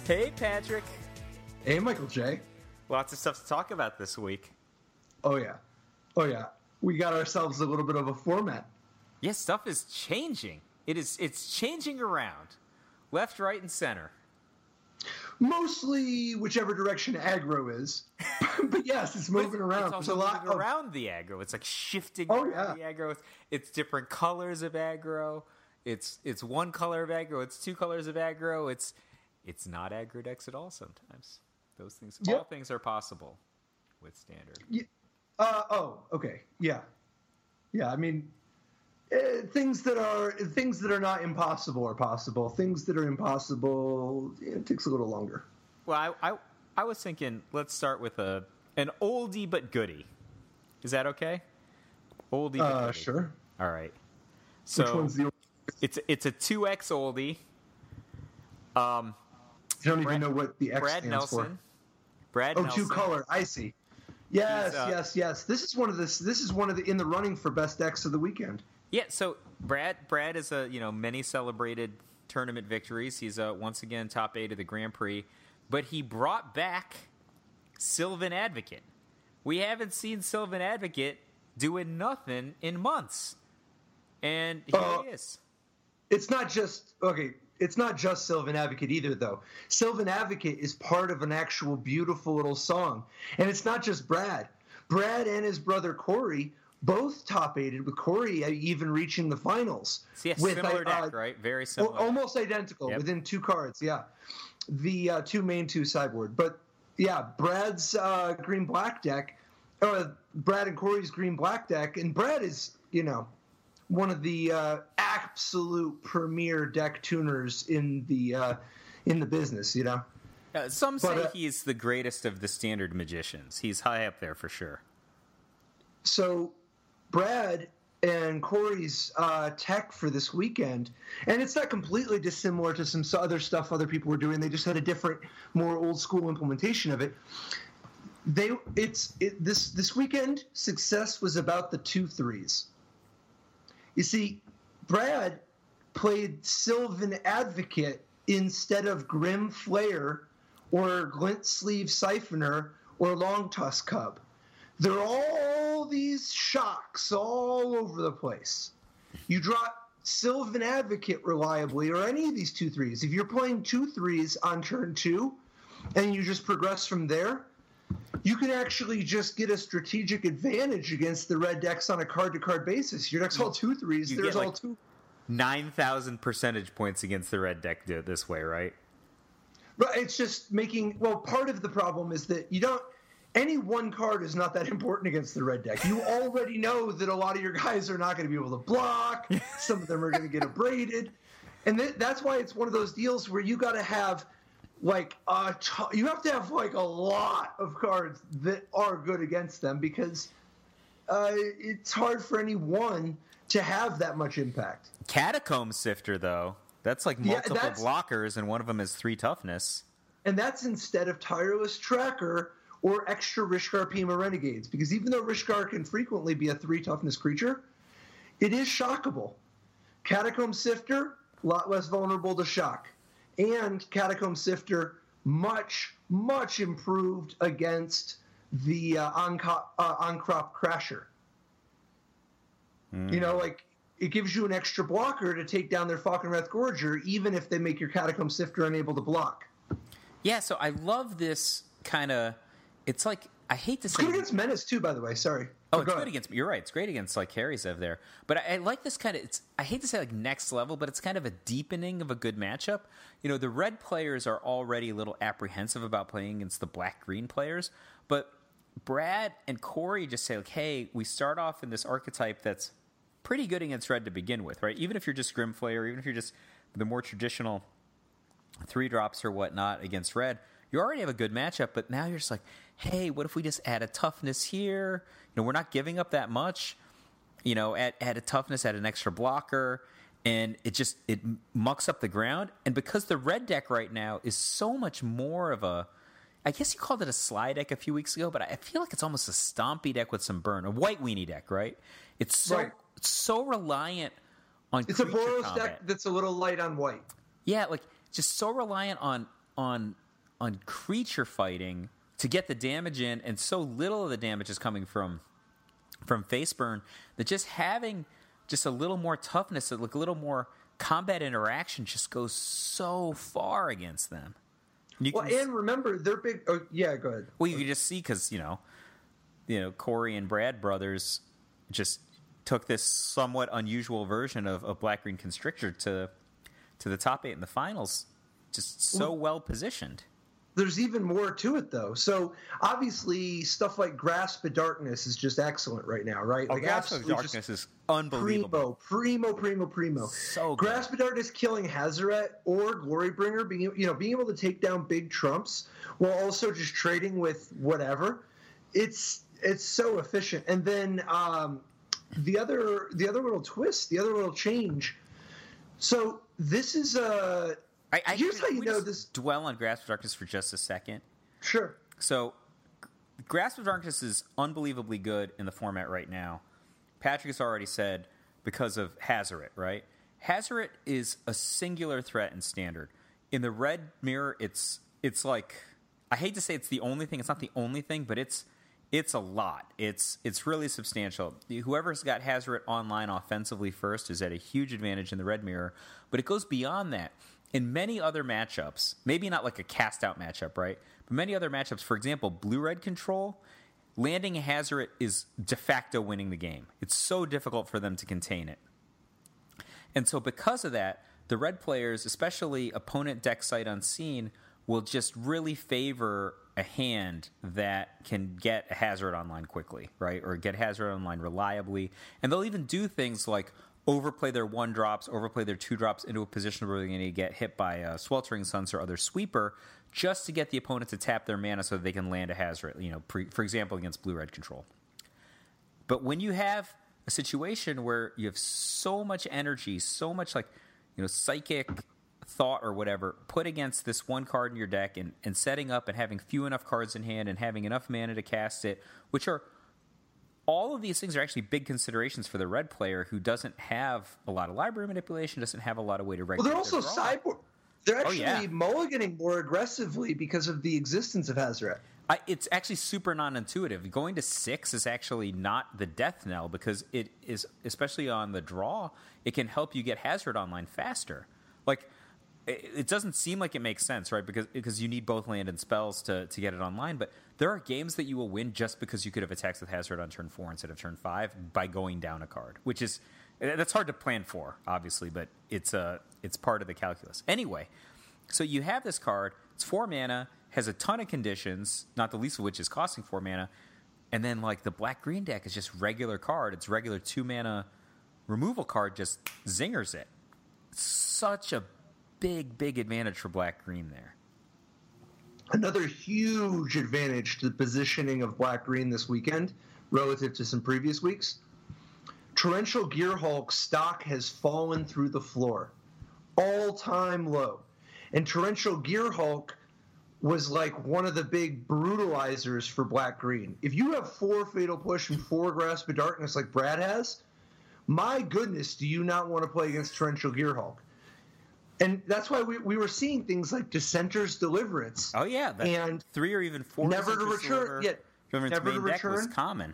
Hey, Patrick. Hey, Michael J. Lots of stuff to talk about this week. Oh, yeah. We got ourselves a little bit of a format. Yeah, stuff is changing. It's changing around. Left, right, and center. Mostly whichever direction aggro is. But yes, it's moving around. It's also moving around the aggro. It's like shifting around the aggro. It's different colors of aggro. It's one color of aggro. It's two colors of aggro. It's not aggro decks at all sometimes. Those things, all things are possible with standard. Yeah. Okay. Yeah. I mean, things that are not impossible are possible. Things that are impossible, it takes a little longer. Well, I was thinking, let's start with an oldie but goodie. Is that okay? Oldie but goodie. Sure. All right. So which one's the oldie? It's a 2X oldie. I don't even know what the X Brad stands Nelson. for. Brad Nelson. 2-color. I see. Yes. This is one of the in the running for best decks of the weekend. Yeah. So Brad is a many celebrated tournament victories. He's once again top 8 of the Grand Prix, but he brought back Sylvan Advocate. We haven't seen Sylvan Advocate doing nothing in months, and here he is. It's not just Sylvan Advocate either, though. Sylvan Advocate is part of an actual beautiful little song. And it's not just Brad. Brad and his brother Corey both top-8'd, with Corey even reaching the finals. Yeah, similar deck, right? Very similar. Almost identical, within 2 cards, yeah. The 2 main, 2 sideboard. But, yeah, Brad's green-black deck, Brad and Corey's green-black deck, and Brad is, one of the absolute premier deck tuners in the business, Some say he's the greatest of the standard magicians. He's high up there for sure. So, Brad and Corey's tech for this weekend, and it's not completely dissimilar to some other stuff other people were doing. They just had a different, more old school implementation of it. This weekend success was about the 2-3s. You see, Brad played Sylvan Advocate instead of Grim Flayer or Glint-Sleeve Siphoner or Longtusk Cub. There are all these shocks all over the place. You drop Sylvan Advocate reliably or any of these 2-3s. If you're playing 2-3s on turn 2 and you just progress from there, you can actually just get a strategic advantage against the red decks on a card-to-card basis. Your deck's all 2-3s. There's all 2. 9,000 percentage points against the red deck this way, right? Right. It's just part of the problem is that any one card is not that important against the red deck. You already know that a lot of your guys are not going to be able to block. Some of them are going to get abraded. And that's why it's one of those deals where you got to have you have to have a lot of cards that are good against them because it's hard for any one to have that much impact. Catacomb Sifter, though, that's multiple blockers, and one of them is 3 toughness. And that's instead of Tireless Tracker or extra Rishkar Pima Renegades, because even though Rishkar can frequently be a 3 toughness creature, it is shockable. Catacomb Sifter, a lot less vulnerable to shock. And Catacomb Sifter, much, much improved against the on-crop Crasher. It gives you an extra blocker to take down their Falconwrath Gorger, even if they make your Catacomb Sifter unable to block. Yeah, so I love this kind of... It's like... I hate to say... It's good against Menace, too, by the way. Sorry. It's good against... You're right. It's great against, Karizev there. But I like this kind of... I hate to say, next level, but it's kind of a deepening of a good matchup. The red players are already a little apprehensive about playing against the black-green players. But Brad and Corey just say, hey, we start off in this archetype that's pretty good against red to begin with, right? Even if you're just Grim Flayer, even if you're just the more traditional 3-drops or whatnot against red, you already have a good matchup, but now you're just like, hey, what if we just add a toughness here? We're not giving up that much. Add a toughness, add an extra blocker, and it mucks up the ground. And because the red deck right now is so much more of a, I guess you called it a slide deck a few weeks ago, but I feel like it's almost a stompy deck with some burn, a white weenie deck, right? It's so reliant on it's a creature Boros combat. deck that's a little light on white. Yeah, just so reliant on on creature fighting to get the damage in, and so little of the damage is coming from Faceburn that just having just a little more toughness, like a little more combat interaction, just goes so far against them. And remember, they're big. Oh, yeah, go ahead. Well, you can just see because Corey and Brad brothers just took this somewhat unusual version of Black Green Constrictor to the top 8 in the finals, just so well positioned. There's even more to it, though. So, obviously, stuff like Grasp of Darkness is just excellent right now, right? Like, Grasp of Darkness is unbelievable. Primo. So good. Grasp of Darkness killing Hazaret or Glorybringer, being able to take down big trumps while also just trading with whatever. It's so efficient. And then the other little twist, the other little change. So, this is a... Here's how you know this. Dwell on Grasp of Darkness for just a second. Sure. So, Grasp of Darkness is unbelievably good in the format right now. Patrick has already said because of Hazaret, right? Hazaret is a singular threat in Standard. In the red mirror, it's like, I hate to say it's the only thing. It's not the only thing, but it's a lot. It's really substantial. Whoever's got Hazaret online offensively first is at a huge advantage in the red mirror, but it goes beyond that. In many other matchups, maybe not like a cast-out matchup, right? But many other matchups, for example, blue-red control, landing a Hazaret is de facto winning the game. It's so difficult for them to contain it. And so because of that, the red players, especially opponent deck sight unseen, will just really favor a hand that can get a Hazaret online quickly, right? Or get Hazaret online reliably. And they'll even do things like overplay their 1-drops, overplay their 2-drops into a position where they're going to get hit by a Sweltering Suns or other sweeper just to get the opponent to tap their mana so that they can land a Hazaret, for example, against blue-red control. But when you have a situation where you have so much energy, so much psychic thought or whatever put against this one card in your deck and setting up and having few enough cards in hand and having enough mana to cast it, which are all of these things are actually big considerations for the red player who doesn't have a lot of library manipulation, doesn't have a lot of way to regulate. Well, they're also sideboard. They're actually mulliganing more aggressively because of the existence of Hazaret. It's actually super non-intuitive. Going to 6 is actually not the death knell because it is, especially on the draw, it can help you get Hazaret online faster. Like, it doesn't seem like it makes sense, right? Because you need both land and spells to get it online. But there are games that you will win just because you could have attacked with Hazaret on turn 4 instead of turn 5 by going down a card, that's hard to plan for, obviously, but it's part of the calculus. Anyway, so you have this card. It's 4 mana, has a ton of conditions, not the least of which is costing 4 mana, and then like the black-green deck is just regular card. It's regular 2 mana removal card, just zingers it. Such a big advantage for black-green there. Another huge advantage to the positioning of black-green this weekend relative to some previous weeks. Torrential Gearhulk stock has fallen through the floor. All-time low. And Torrential Gearhulk was like one of the big brutalizers for black-green. If you have 4 Fatal Push and 4 Grasp of Darkness like Brad has, my goodness, do you not want to play against Torrential Gearhulk? And that's why we were seeing things like Dissenter's Deliverance. Oh, yeah. And 3 or even 4 Never to Return. Yeah, Never to Return was common.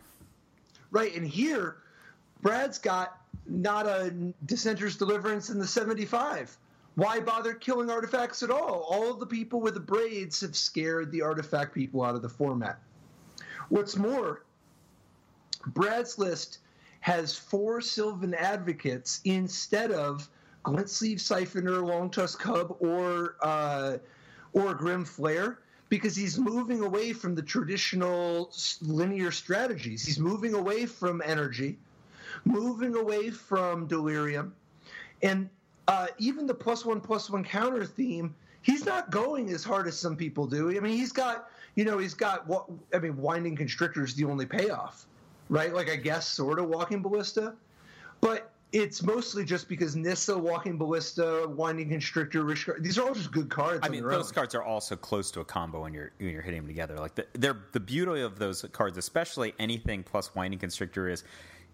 Right, and here, Brad's got not a Dissenter's Deliverance in the 75. Why bother killing artifacts at all? All of the people with the braids have scared the artifact people out of the format. What's more, Brad's list has 4 Sylvan Advocates instead of Glint-Sleeve Siphoner, Longtusk Cub, or Grim Flayer, because he's moving away from the traditional linear strategies. He's moving away from energy, moving away from delirium, and even the +1/+1 counter theme, he's not going as hard as some people do. I mean, he's got Winding Constrictor is the only payoff, right? Like, I guess sort of Walking Ballista, but it's mostly just because Nissa, Walking Ballista, Winding Constrictor, these are all just good cards. I mean, those cards are also close to a combo when you're hitting them together. Like the beauty of those cards, especially anything plus Winding Constrictor, is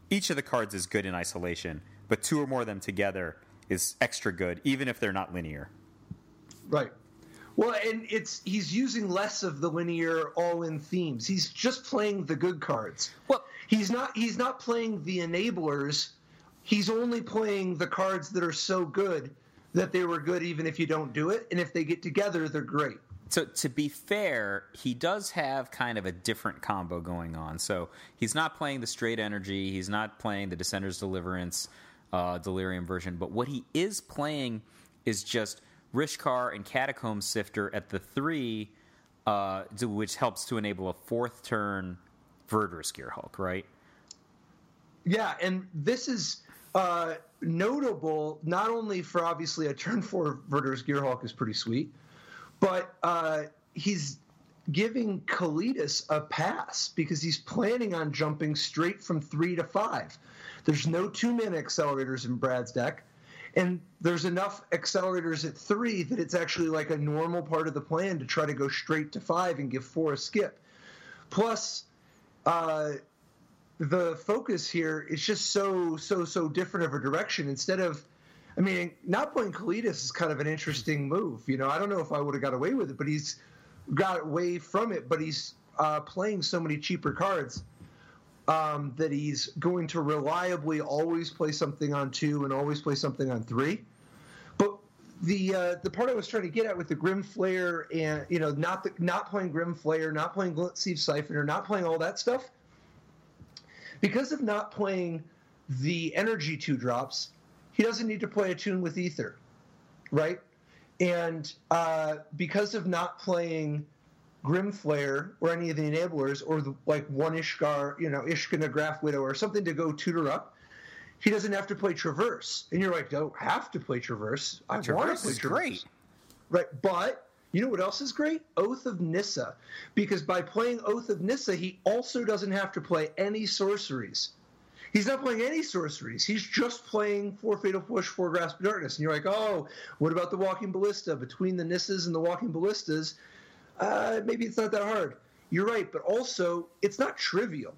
each of the cards is good in isolation, but 2 or more of them together is extra good, even if they're not linear. Right. Well, and he's using less of the linear all-in themes. He's just playing the good cards. Well, he's not playing the enablers. He's only playing the cards that are so good that they were good even if you don't do it. And if they get together, they're great. So to be fair, he does have kind of a different combo going on. So he's not playing the straight energy. He's not playing the Descender's Deliverance Delirium version. But what he is playing is just Rishkar and Catacomb Sifter at the 3, which helps to enable a 4th turn Verdurous Gearhulk, right? Yeah, and this is notable not only for obviously a turn 4 Verdurous Gearhulk is pretty sweet, but he's giving Kalitas a pass because he's planning on jumping straight from 3 to 5. There's no 2-mana accelerators in Brad's deck. And there's enough accelerators at 3 that it's actually like a normal part of the plan to try to go straight to 5 and give 4 a skip. Plus, the focus here is just so different of a direction. Instead of, I mean, not playing Kalitas is kind of an interesting move. You know, I don't know if I would have got away with it, but he's got away from it. But he's playing so many cheaper cards. That he's going to reliably always play something on 2 and always play something on 3. But the part I was trying to get at with the Grim Flayer and, you know, not playing Grim Flayer, not playing Glint-Sleeve Siphoner, not playing all that stuff, because of not playing the energy 2-drops, he doesn't need to play a tune with Ether, right? And because of not playing Grim Flayer or any of the enablers or like one Ishkar, you know, Ishkana Graph Widow or something to go tutor up, he doesn't have to play Traverse. And you're like, don't have to play Traverse. I want to play Traverse. Great. Right, but you know what else is great? Oath of Nissa. Because by playing Oath of Nissa, he also doesn't have to play any sorceries. He's not playing any sorceries. He's just playing 4 Fatal Push, 4 Grasp of Darkness. And you're like, oh, what about the Walking Ballista? Between the Nissas and the Walking Ballistas, maybe it's not that hard. You're right, but also it's not trivial.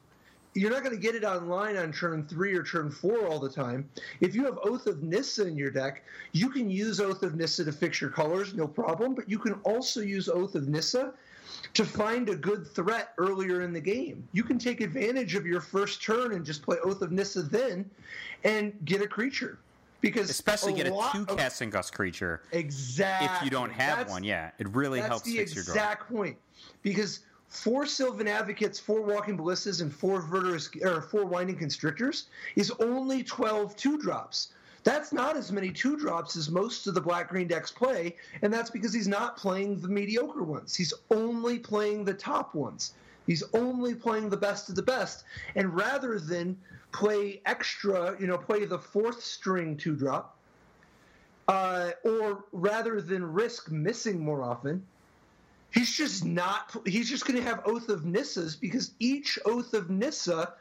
You're not going to get it online on turn 3 or turn 4 all the time. If you have Oath of Nissa in your deck, you can use Oath of Nissa to fix your colors, no problem, but you can also use Oath of Nissa to find a good threat earlier in the game. You can take advantage of your first turn and just play Oath of Nissa then and get a creature. Because especially get a 2 casting gust creature. Exactly. If you don't have one, yeah. It really helps fix your draw. That's the exact point. Because 4 Sylvan Advocates, 4 Walking Ballistas, and 4 Winding Constrictors is only 12 2-drops. That's not as many 2-drops as most of the black-green decks play, and that's because he's not playing the mediocre ones. He's only playing the top ones. He's only playing the best of the best. And rather than play extra, you know, play the 4th string 2-drop, or rather than risk missing more often, he's just going to have Oath of Nissas because each Oath of Nissa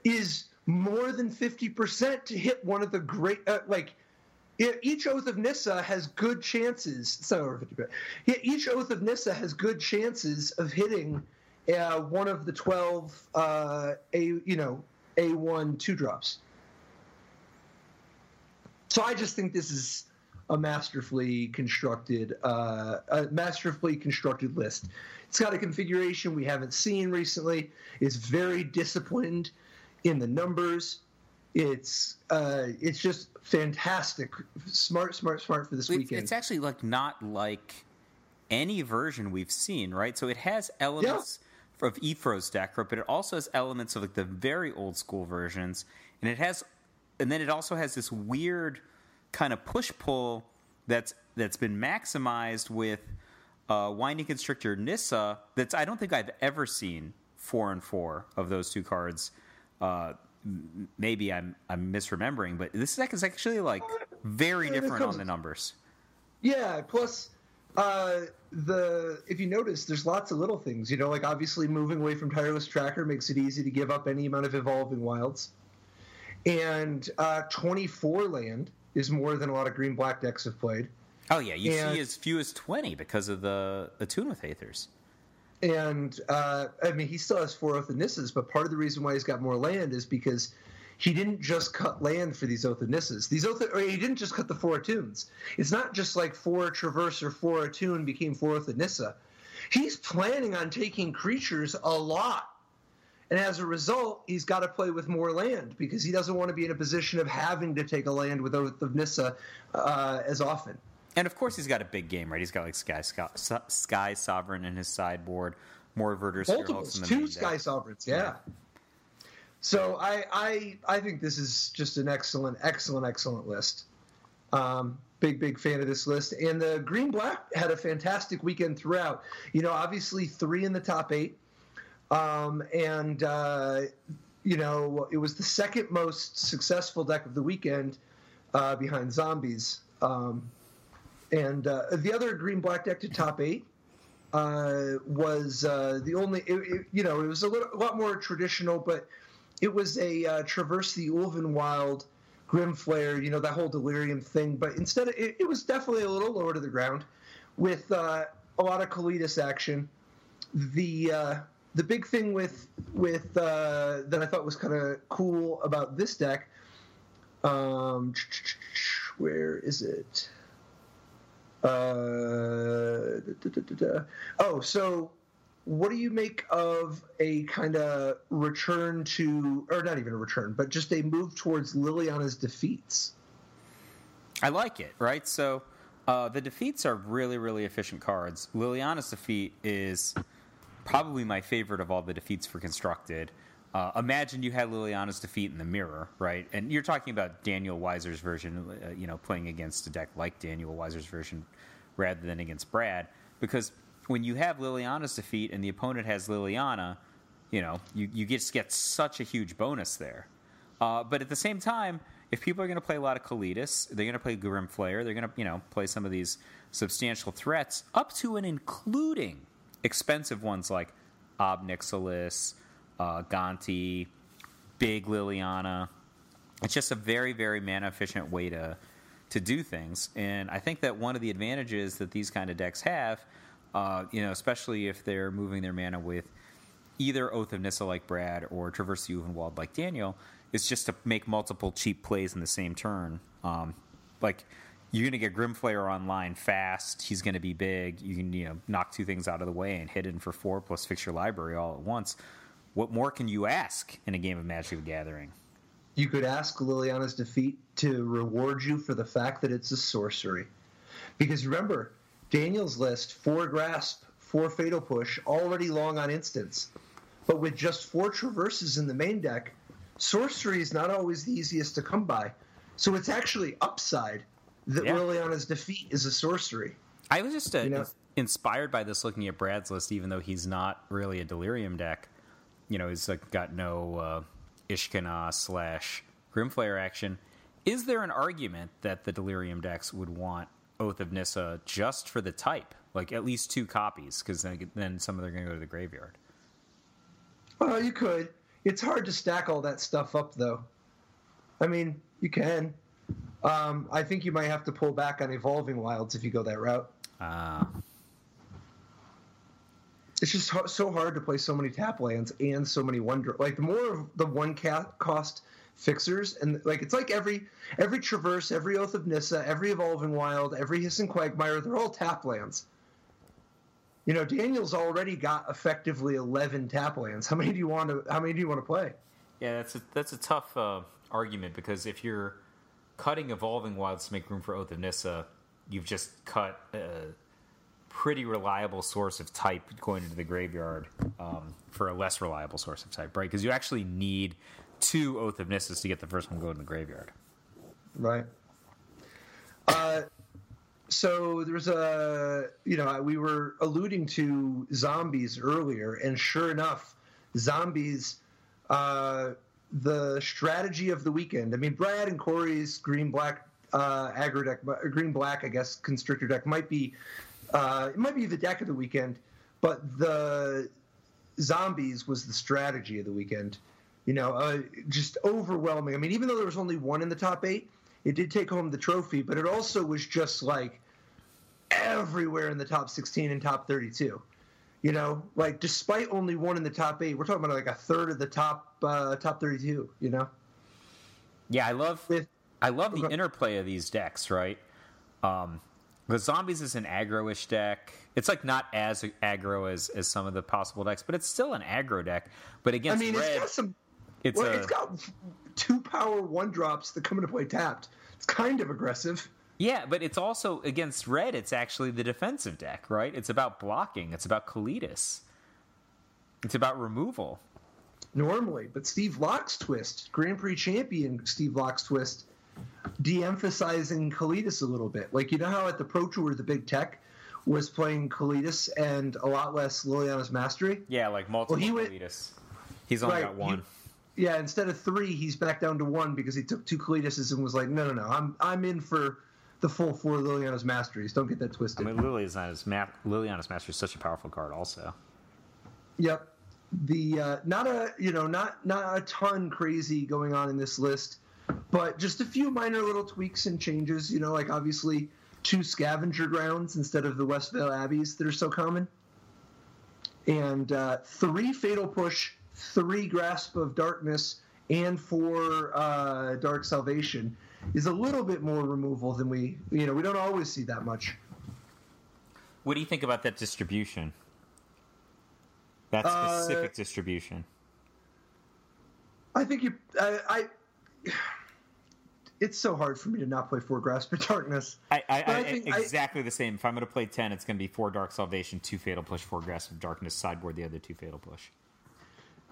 is more than 50% to hit one of the great, each Oath of Nissa has good chances. It's not over 50%. Each Oath of Nissa has good chances of hitting one of the 12 A1 2-drops. So I just think this is a masterfully constructed list. It's got a configuration we haven't seen recently. It's very disciplined in the numbers. It's just fantastic. Smart for this weekend. It's actually not like any version we've seen, right? So it has elements of Ephro's deck, but it also has elements of the very old school versions, and then it also has this weird kind of push-pull that's been maximized with Winding Constrictor Nissa. I don't think I've ever seen 4 and 4 of those 2 cards. Maybe I'm misremembering, but this deck is actually very different on the numbers. Yeah, plus if you notice, there's lots of little things. You know, obviously moving away from Tireless Tracker makes it easy to give up any amount of Evolving Wilds, and 24 land is more than a lot of green-black decks have played. Oh yeah, you see as few as 20 because of the Attune with Aethers. And, he still has 4 Oath of Nissas, but part of the reason why he's got more land is because he didn't just cut land for these Oath of Nisses. Or he didn't just cut the 4 attunes. It's not just like 4 Traverse or 4 attune became 4 Oath of Nissa. He's planning on taking creatures a lot. And as a result, he's got to play with more land because he doesn't want to be in a position of having to take a land with Oath of Nissa as often. And of course, he's got a big game, right? He's got like Sky Sovereign in his sideboard, more Verdur's Spearhawks in the main deck. 2 Sky Sovereigns, yeah. So I think this is just an excellent list. Big fan of this list. And the Green-Black had a fantastic weekend throughout. Obviously 3 in the top 8. It was the second most successful deck of the weekend behind Zombies. The other Green-Black deck to top 8 was the only, it was a lot more traditional, but it was a Traverse the Ulvenwild Grim Flayer, that whole Delirium thing. But instead, it was definitely a little lower to the ground with a lot of Colossus action. The big thing with that I thought was kind of cool about this deck, where is it? So what do you make of a kind of return to, or not even a return, but just a move towards Liliana's defeats? I like it, right? So the defeats are really, really efficient cards. Liliana's defeat is probably my favorite of all the defeats for Constructed. Imagine you had Liliana's defeat in the mirror, right? And you're talking about Daniel Weiser's version, playing against a deck like Daniel Weiser's version rather than against Brad. Because when you have Liliana's defeat and the opponent has Liliana, you just get such a huge bonus there. But at the same time, if people are going to play a lot of Colossus, they're going to play Grim Flayer, they're going to, play some of these substantial threats, up to and including expensive ones like Ob Nixilis, Gonti, Big Liliana. It's just a very, very mana-efficient way to do things. And I think that one of the advantages that these kind of decks have, especially if they're moving their mana with either Oath of Nissa like Brad or Traverse the Ulvenwild like Daniel, is just to make multiple cheap plays in the same turn. You're going to get Grim Flayer online fast. He's going to be big. You can, knock 2 things out of the way and hit in for 4 plus fix your library all at once. What more can you ask in a game of Magic the Gathering? You could ask Liliana's defeat to reward you for the fact that it's a sorcery. Because remember, Daniel's list, 4 Grasp, 4 Fatal Push, already long on instants. But with just 4 Traverses in the main deck, sorcery is not always the easiest to come by. So it's actually upside that Liliana's defeat is a sorcery. I was just inspired by this looking at Brad's list, even though he's not really a Delirium deck. He's got no Ishkana / Grim Flayer action. Is there an argument that the Delirium decks would want Oath of Nissa just for the type? Like at least 2 copies, because then some of them are going to go to the graveyard. Well, you could. It's hard to stack all that stuff up, though. I mean, you can. I think you might have to pull back on Evolving Wilds if you go that route. It's just so hard to play so many tap lands and so many the more of the 1 cost fixers, and it's like every Traverse, every Oath of Nissa, every Evolving Wild, every Hissing Quagmire, they're all tap lands. Daniel's already got effectively 11 tap lands. How many do you want to play? Yeah, that's a tough argument, because if you're cutting Evolving Wilds to make room for Oath of Nissa, you've just cut a pretty reliable source of type going into the graveyard for a less reliable source of type, right? Because you actually need 2 Oath of Nissas to get the first one going in the graveyard. Right. So there's we were alluding to Zombies earlier, and sure enough, Zombies, the strategy of the weekend. I mean, Brad and Corey's Green-Black aggro deck, Green-Black, I guess, Constrictor deck might be the deck of the weekend, but the Zombies was the strategy of the weekend. Just overwhelming. I mean, even though there was only 1 in the top 8, it did take home the trophy, but it also was just everywhere in the top 16 and top 32. Despite only 1 in the top 8, we're talking about a third of the top 32. Yeah, I love the interplay of these decks, right? The Zombies is an aggro-ish deck. It's like not as aggro as some of the possible decks, but it's still an aggro deck. But against red, it's got 2 power 1-drops that come into play tapped. It's kind of aggressive. Yeah, but it's also against red. It's actually the defensive deck, right? It's about blocking. It's about Colossus. It's about removal. Normally, but Steve Locke's twist, Grand Prix champion Steve Locke's twist, de-emphasizing Colossus a little bit. Like, you know how at the Pro Tour the big tech was playing Colossus and a lot less Liliana's Mastery? Yeah, like multiple Colossus. He's only got 1. Instead of 3, he's back down to 1 because he took 2 Colossuses and was like, no, I'm in for the full 4 Liliana's Masteries. Don't get that twisted. I mean, Liliana's Mastery is such a powerful card also. Yep. The not a ton crazy going on in this list, but just a few minor little tweaks and changes. Like obviously 2 Scavenger Grounds instead of the Westvale Abbeys that are so common, and 3 Fatal Push, 3 Grasp of Darkness, and 4 Dark Salvation is a little bit more removal than we don't always see that much. What do you think about that distribution? That specific distribution. I think it's so hard for me to not play 4 Grasp of Darkness. I think exactly the same. If I'm going to play 10, it's going to be 4 Dark Salvation, 2 Fatal Push, 4 Grasp of Darkness, sideboard the other 2 Fatal Push.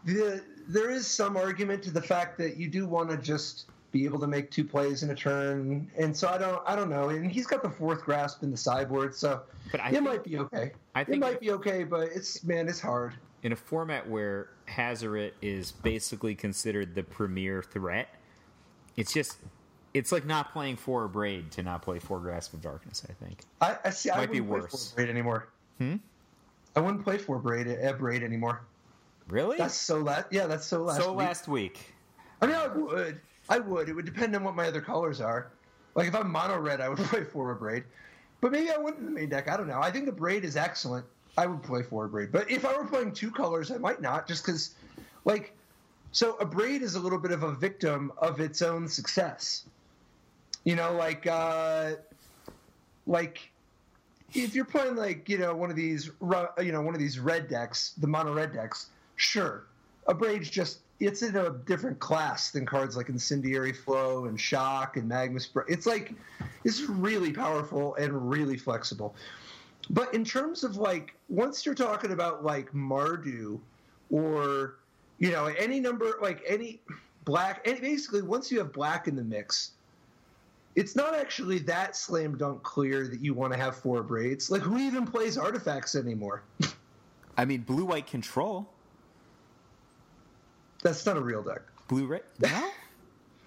There is some argument to the fact that you do want to just be able to make 2 plays in a turn, and so I don't know. And he's got the 4th Grasp in the sideboard, so might be okay. It might be okay, but it's hard. In a format where Hazoret is basically considered the premier threat, it's like not playing 4 Braid to not play 4 Grasp of Darkness, I think. I wouldn't play 4 Braid anymore. I wouldn't play 4 Braid anymore. Really? That's so last week. Last week. I mean, I would. It would depend on what my other colors are. Like, if I'm mono red, I would play 4 Braid. But maybe I wouldn't in the main deck. I don't know. I think the Braid is excellent. I would play 4 Braid. But if I were playing 2 colors, I might not, just because, so a Braid is a little bit of a victim of its own success. Like if you're playing one of these red decks, the mono red decks, sure, a Braid's it's in a different class than cards like Incendiary Flow and Shock and Magma Spray. It's really powerful and really flexible. But in terms of once you're talking about Mardu or any number, any black, basically once you have black in the mix, it's not actually that slam dunk clear that you want to have 4 Braids. Who even plays artifacts anymore? I mean, blue-white control. That's not a real deck. Blue-red? No?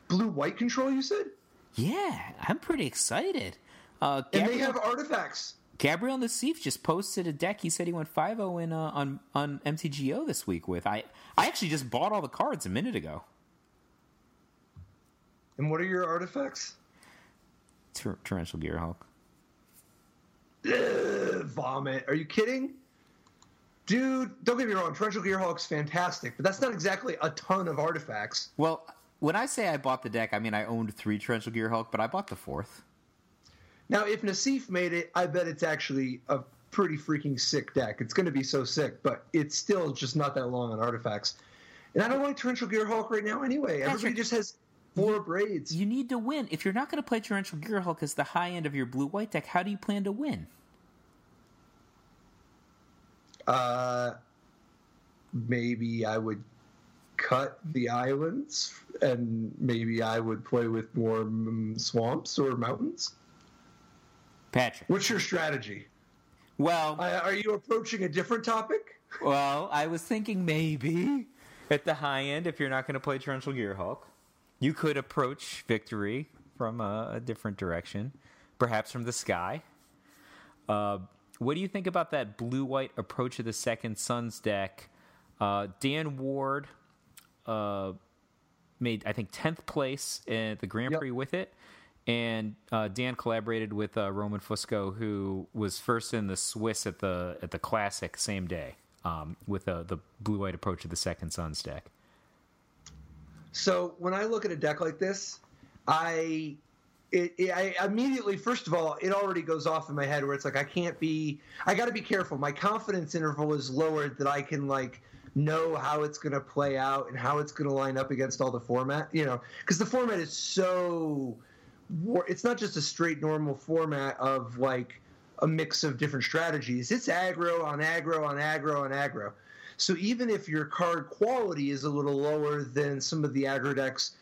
Blue-white control, you said? Yeah, I'm pretty excited. And they have artifacts. Gabriel Nassif just posted a deck he said he went 5-0 in on MTGO this week with. I actually just bought all the cards a minute ago. And what are your artifacts? Torrential Gearhulk. Vomit. Are you kidding? Dude, don't get me wrong. Torrential Gearhulk's fantastic, but that's not exactly a ton of artifacts. Well, when I say I bought the deck, I mean I owned 3 Torrential Gearhulk, but I bought the 4th. Now, if Nassif made it, I bet it's actually a pretty freaking sick deck. It's going to be so sick, but it's still just not that long on artifacts. And I don't like Torrential Gearhulk right now anyway. Everybody just has 4 Braids. You need to win. If you're not going to play Torrential Gearhulk as the high end of your blue-white deck, how do you plan to win? Maybe I would cut the islands, and maybe I would play with more swamps or mountains. Patrick, what's your strategy? Well, are you approaching a different topic? Well, I was thinking maybe at the high end, if you're not going to play Torrential Gearhulk, you could approach victory from a different direction, perhaps from the sky. What do you think about that blue-white approach of the Second Sons deck? Dan Ward made, I think, 10th place at the Grand Prix with it. And Dan collaborated with Roman Fusco, who was first in the Swiss at the Classic same day with the blue-white approach of the Second Sons deck. So when I look at a deck like this, I immediately, first of all, it already goes off in my head where it's like I got to be careful. My confidence interval is lowered that I can like know how it's going to play out and how it's going to line up against all the format, because the format is so, it's not just a straight normal format of like a mix of different strategies. It's aggro on aggro on aggro on aggro. So even if your card quality is a little lower than some of the aggro decks,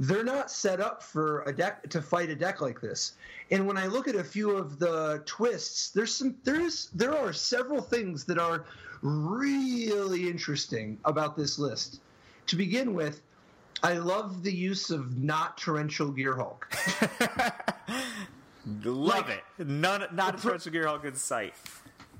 they're not set up for a deck to fight a deck like this. And when I look at a few of the twists, there are several things that are really interesting about this list. To begin with, I love the use of not Torrential Gearhulk. Love it. Not a Torrential Gearhulk in sight.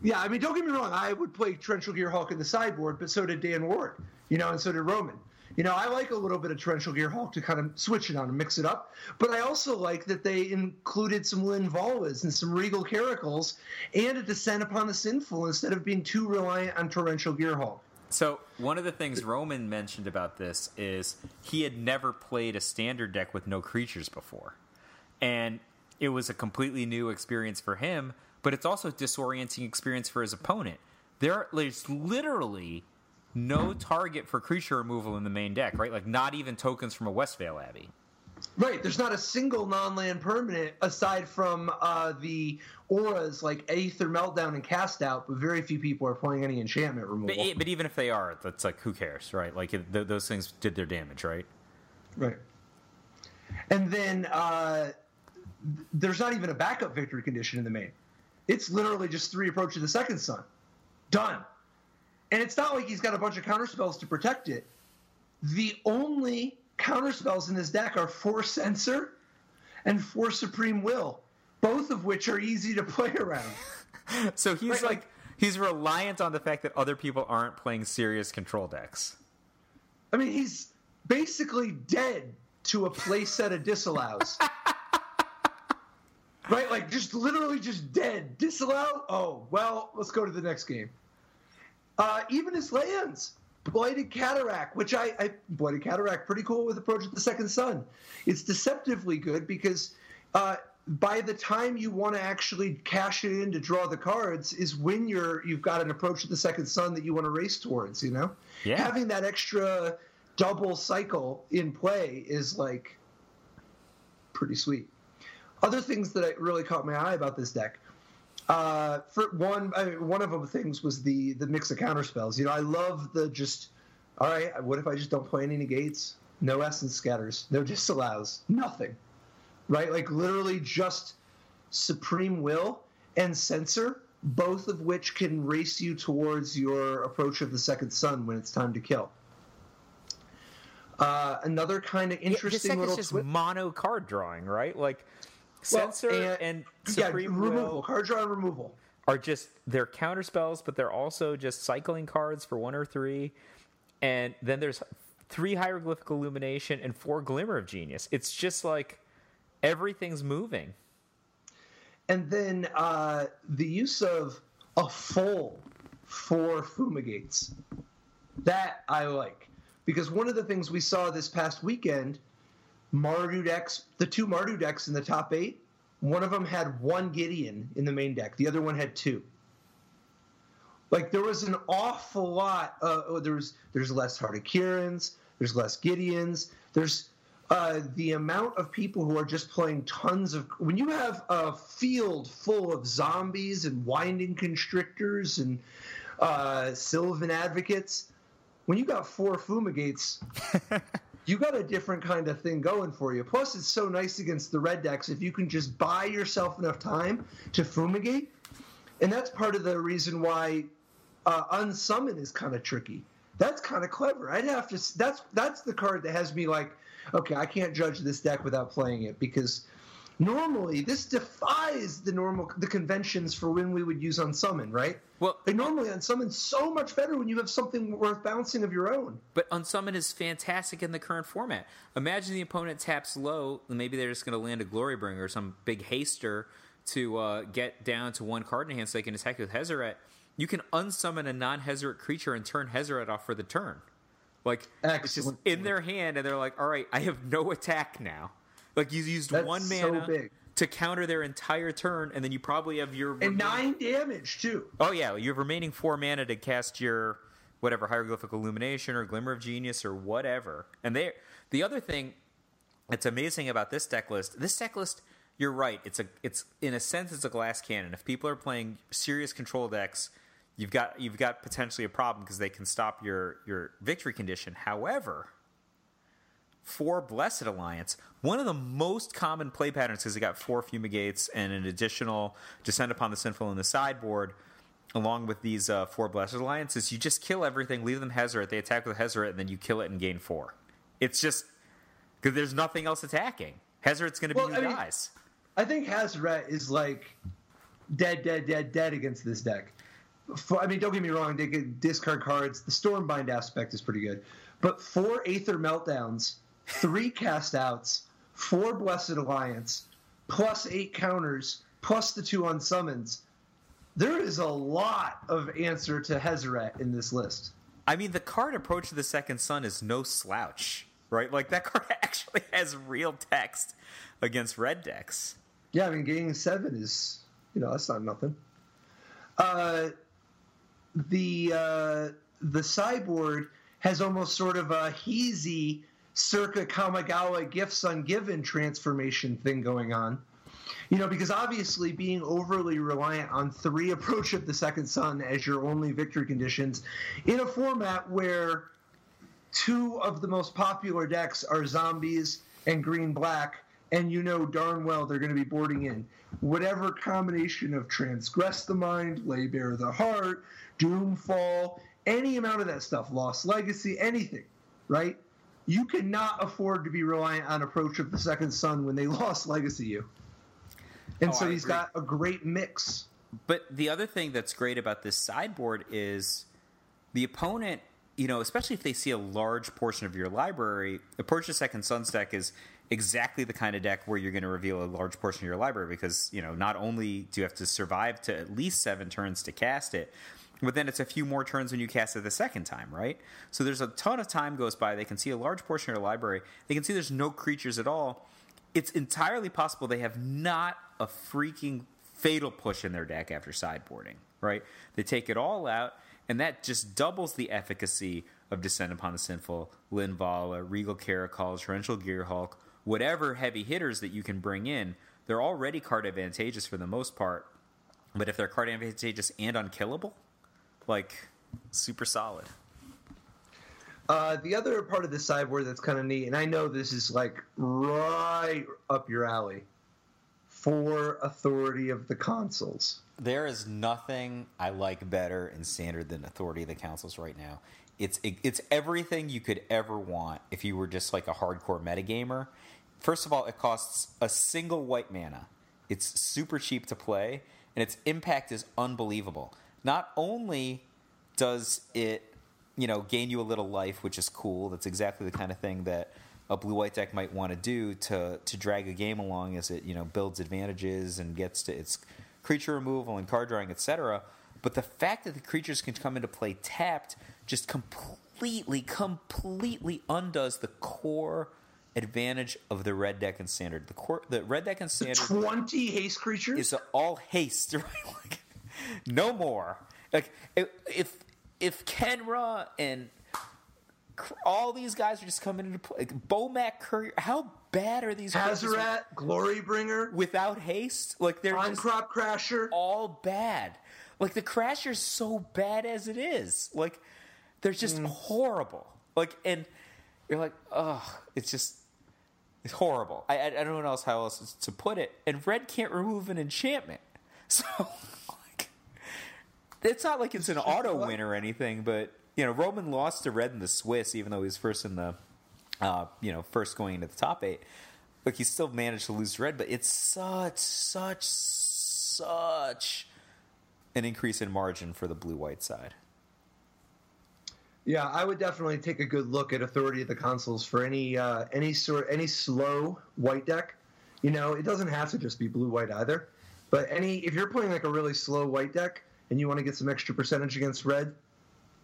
Yeah, I mean, don't get me wrong. I would play Torrential Gearhulk in the sideboard, but so did Dan Ward, and so did Roman. I like a little bit of Torrential Gearhulk to kind of switch it on and mix it up. But I also like that they included some Lin Valas and some Regal Caracals and a Descent Upon the Sinful instead of being too reliant on Torrential Gearhulk. So one of the things Roman mentioned about this is he had never played a standard deck with no creatures before. And it was a completely new experience for him, but it's also a disorienting experience for his opponent. There's literally no target for creature removal in the main deck, right? Like, not even tokens from a Westvale Abbey. Right, there's not a single non-land permanent aside from the auras like Aether Meltdown and Cast Out, but very few people are playing any enchantment removal. But even if they are, that's like, who cares, right? Like, those things did their damage, right? Right. And then there's not even a backup victory condition in the main. It's literally just 3 Approach to the Second Sun. Done. And it's not like he's got a bunch of counterspells to protect it. The only counterspells in his deck are 4 Censor and 4 Supreme Will, both of which are easy to play around. So he's he's reliant on the fact that other people aren't playing serious control decks. I mean, he's basically dead to a play set of disallows. Right? Like, just literally just dead. Disallow? Oh, well, let's go to the next game. Even his lands. Blighted Cataract, which Blighted Cataract, pretty cool with Approach at the Second Sun. It's deceptively good because by the time you want to actually cash it in to draw the cards is when you've got an Approach at the Second Sun that you want to race towards, Yeah. Having that extra double cycle in play is, like, pretty sweet. Other things that really caught my eye about this deck, for one of the things was the mix of counterspells. I love the just, all right, what if I just don't play any negates? No Essence Scatters, no Disallows, nothing, right? Like, literally just Supreme Will and Censor, both of which can race you towards your Approach of the Second Sun when it's time to kill. Another kind of interesting little twist. Just mono card drawing, right? Like, Censor and Supreme removal, Will card draw and removal are just, they're counter spells, but they're also just cycling cards for 1 or 3. And then there's 3 Hieroglyphic Illumination and 4 Glimmer of Genius. It's just like everything's moving. And then the use of a full 4 Fumigates. That I like. Because one of the things we saw this past weekend, Mardu decks, the 2 Mardu decks in the top 8, one of them had 1 Gideon in the main deck. The other one had 2. Like, there was an awful lot. There's less Hearted Kirans. There's less Gideons. There's the amount of people who are just playing tons of... When you have a field full of zombies and Winding Constrictors and Sylvan Advocates, when you got 4 Fumigates... You got a different kind of thing going for you. Plus, it's so nice against the red decks if you can just buy yourself enough time to fumigate. And that's part of the reason why Unsummon is kind of tricky. That's kind of clever. I'd have to. That's the card that has me like, okay, I can't judge this deck without playing it because normally this defies the conventions for when we would use Unsummon, right? Well, like normally Unsummon's so much better when you have something worth bouncing of your own. But Unsummon is fantastic in the current format. Imagine the opponent taps low, and maybe they're just going to land a Glorybringer or some big haster to get down to 1 card in hand so they can attack with Hezeret. You can unsummon a non-Hezeret creature and turn Hezeret off for the turn. Like, excellent. It's just in their hand, and they're like, all right, I have no attack now. Like you used That's one so mana big. to counter their entire turn, and then you probably have your And 9 damage, too. Oh yeah, you have remaining 4 mana to cast your whatever Hieroglyphic Illumination or Glimmer of Genius or whatever. And the other thing that's amazing about this deck list, you're right. It's in a sense it's a glass cannon. If people are playing serious control decks, you've got potentially a problem because they can stop your victory condition. However, for Blessed Alliance, one of the most common play patterns, because they got 4 Fumigates and an additional Descend Upon the Sinful in the sideboard, along with these 4 Blessed Alliances, you just kill everything, leave them Hezeret, they attack with Hezeret, and then you kill it and gain 4. It's just because there's nothing else attacking. Hezeret's going to be your guys. I think Hezeret is like dead against this deck. Don't get me wrong, they can discard cards. The Stormbind aspect is pretty good. But 4 Aether Meltdowns, 3 Cast Outs, 4 Blessed Alliance, plus 8 counters, plus the 2 unsummons. There is a lot of answer to Hezeret in this list. I mean, the card Approach to the Second Sun is no slouch, right? Like, that card actually has real text against red decks. Yeah, I mean, gaining 7 is, that's not nothing. The sideboard has almost sort of a Heezy circa Kamigawa Gifts Ungiven transformation thing going on. Because obviously being overly reliant on 3 Approach of the Second Sun as your only victory conditions in a format where 2 of the most popular decks are zombies and green-black, and darn well they're going to be boarding in whatever combination of Transgress the Mind, Lay Bare the Heart, Doomfall, any amount of that stuff, Lost Legacy, anything, right? You cannot afford to be reliant on Approach of the Second Sun when they Lost Legacy you. And so he's got a great mix. But the other thing that's great about this sideboard is the opponent, especially if they see a large portion of your library, Approach the Second Sun's deck is exactly the kind of deck where you're going to reveal a large portion of your library because, not only do you have to survive to at least 7 turns to cast it, but then it's a few more turns when you cast it the second time, right? So there's a ton of time goes by. They can see a large portion of your library. They can see there's no creatures at all. It's entirely possible they have not a freaking Fatal Push in their deck after sideboarding, right? They take it all out, and that just doubles the efficacy of Descend Upon the Sinful, Linvala, Regal Caracal, Torrential Gearhulk, whatever heavy hitters that you can bring in. They're already card advantageous for the most part, but if they're card advantageous and unkillable, super solid. The other part of the sideboard that's kind of neat, and I know this is right up your alley, 4 Authority of the Consuls. There is nothing I like better in Standard than Authority of the Councils right now. It's everything you could ever want if you were just like a hardcore metagamer. First of all, it costs a single white mana. It's super cheap to play, and its impact is unbelievable. Not only does it, gain you a little life, which is cool. That's exactly the kind of thing that a blue-white deck might want to do to drag a game along as it, builds advantages and gets to its creature removal and card drawing, etc. But the fact that the creatures can come into play tapped just completely undoes the core advantage of the red deck and Standard. The red deck and Standard 20 haste creatures is all haste, right? No more. If Khenra and all these guys are just coming into play, Bomac Courier, how bad are these? Hezeret, Glorybringer, without haste, they're on just Crop Crasher, all bad. The Crasher's so bad as it is. They're just horrible. And you're it's horrible. I don't know how else to put it. And red can't remove an enchantment, so. It's not like it's an auto win or anything, but Roman lost to red in the Swiss, even though he was first in the, first going into the top 8. He still managed to lose to red, but it's such an increase in margin for the blue-white side. Yeah, I would definitely take a good look at Authority of the Consuls for any slow white deck. It doesn't have to just be blue-white either, but if you're playing a really slow white deck and you want to get some extra percentage against red,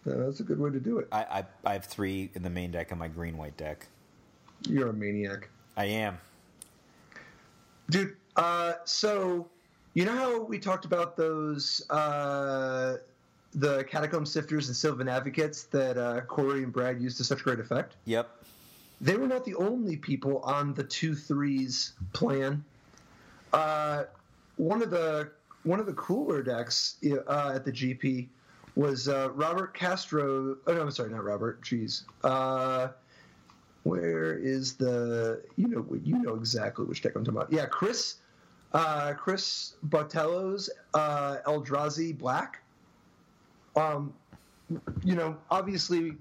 that's a good way to do it. I have 3 in the main deck of my green-white deck. You're a maniac. I am. Dude, so you know how we talked about those the Catacomb Sifters and Sylvan Advocates that Corey and Brad used to such great effect? Yep. They were not the only people on the 2/3s plan. One of the cooler decks at the GP was Robert Castro. Oh no, I'm sorry, not Robert. Jeez. Where is the you know exactly which deck I'm talking about? Yeah, Chris Botello's Eldrazi Black. Obviously,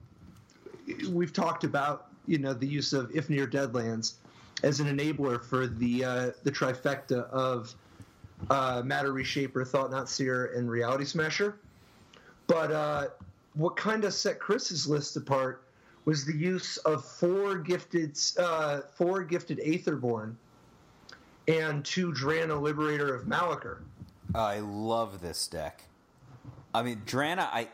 we've talked about the use of If Near Deadlands as an enabler for the trifecta of Matter Reshaper, Thought Not Seer, and Reality Smasher. But what kind of set Chris's list apart was the use of four gifted Aetherborn and 2 Drana Liberator of Malakir. I love this deck. I mean, Drana, I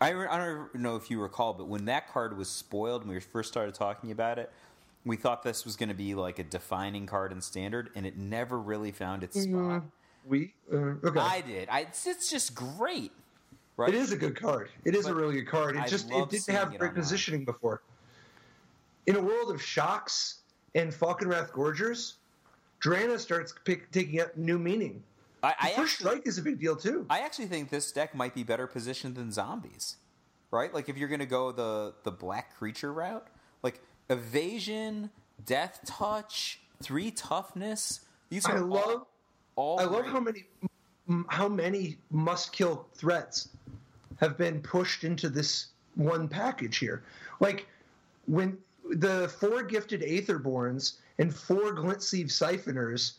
don't know if you recall, but when that card was spoiled, when we first started talking about it, we thought this was going to be like a defining card in Standard, and it never really found its spot. Okay. I did. It's just great. Right? It is a good card. It is a really good card. It didn't have great positioning before. In a world of shocks and Falkenrath Gorgers, Drana starts taking up new meaning. First strike is a big deal too. I actually think this deck might be better positioned than zombies, right? Like if you're going to go the black creature route, like evasion, death touch, 3 toughness. These are I love how many must kill threats have been pushed into this one package here. Like when the 4 gifted Aetherborns and 4 Glint-Sleeve Siphoners,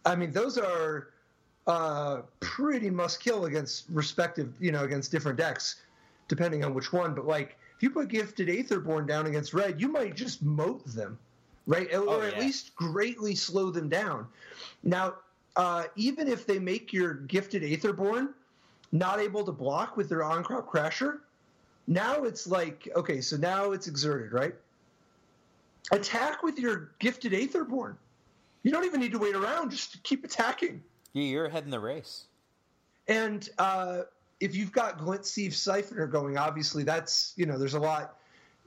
I mean those are pretty must kill against against different decks, depending on which one. But like, if you put gifted Aetherborn down against red, you might just moat them, right? Or at least greatly slow them down. Now, even if they make your gifted Aetherborn not able to block with their on-crop Crasher, now it's like, okay, so now it's exerted, right? Attack with your gifted Aetherborn. You don't even need to wait around. Just keep attacking. Yeah, you're ahead in the race. And if you've got Glint-Sleeve Siphoner going, obviously that's, there's a lot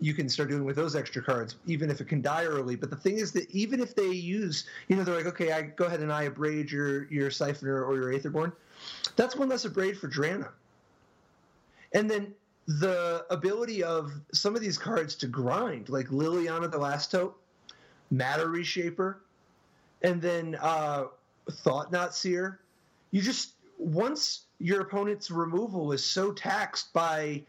you can start doing with those extra cards, even if it can die early. But the thing is that even if they use, they're like, okay, I go ahead and I abrade your Siphoner or your Aetherborn. That's one less abrade for Drana. And then the ability of some of these cards to grind, like Liliana the Last Hope, Matter Reshaper, and then Thought Not Seer. You just, once your opponent's removal is so taxed by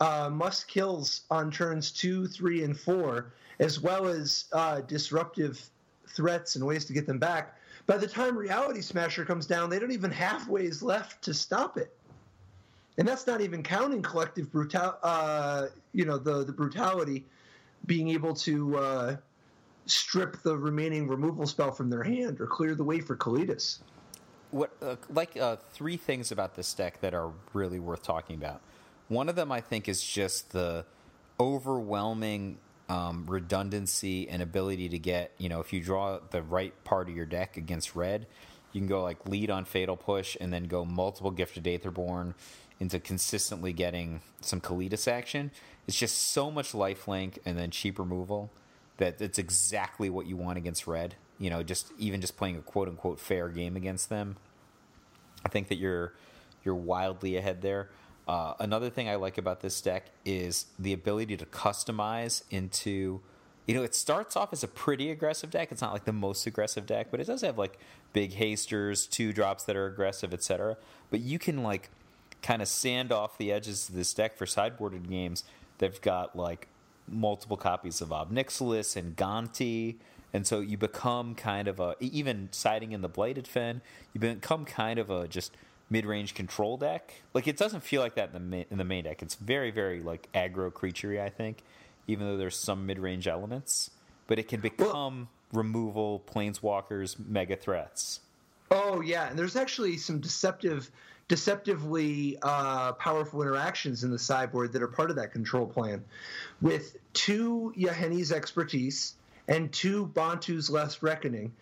must kills on turns 2, 3, and 4, as well as disruptive threats and ways to get them back, by the time Reality Smasher comes down, they don't even have ways left to stop it. And that's not even counting collective the brutality, being able to strip the remaining removal spell from their hand or clear the way for Kalitas. Three things about this deck that are really worth talking about. One of them, I think, is just the overwhelming redundancy and ability to get, if you draw the right part of your deck against red, you can go like lead on Fatal Push and then go multiple Gifted Aetherborn into consistently getting some Kalitas action. It's just so much lifelink and then cheap removal that it's exactly what you want against red. Just playing a quote unquote fair game against them. I think that you're wildly ahead there. Another thing I like about this deck is the ability to customize into, it starts off as a pretty aggressive deck. It's not like the most aggressive deck, but it does have like big hasters, 2-drops that are aggressive, etc. But you can like kind of sand off the edges of this deck for sideboarded games that've got like multiple copies of Obnixilis and Gonti. And so you become kind of even siding in the Blighted Fen, you become kind of a just mid-range control deck. Like, it doesn't feel like that in the main deck. It's very, very, like, aggro creature-y, I think, even though there's some mid-range elements. But it can become removal, planeswalkers, mega threats. Oh, yeah, and there's actually some deceptively powerful interactions in the sideboard that are part of that control plan. With 2 Yahenni's Expertise and 2 Bantu's Last Reckoning,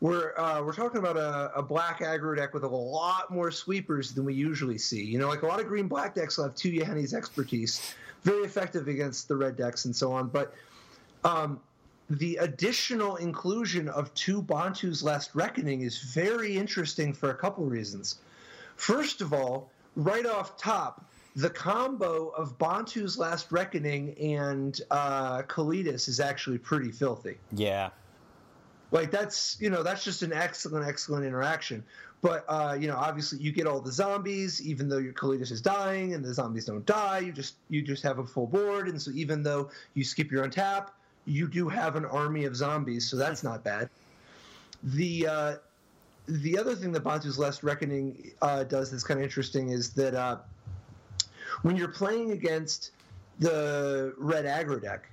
we're talking about a black aggro deck with a lot more sweepers than we usually see. Like a lot of green-black decks will have 2 Yahenni's Expertise, very effective against the red decks and so on. But the additional inclusion of 2 Bantu's Last Reckoning is very interesting for a couple reasons. First of all, right off top, the combo of Bantu's Last Reckoning and Colossus is actually pretty filthy. Yeah. Like that's just an excellent interaction. But obviously you get all the zombies, even though your Colossus is dying, and the zombies don't die. You just have a full board, and so even though you skip your untap, you do have an army of zombies, so that's not bad. The other thing that Bantu's Last Reckoning does that's kind of interesting is that when you're playing against the red aggro deck,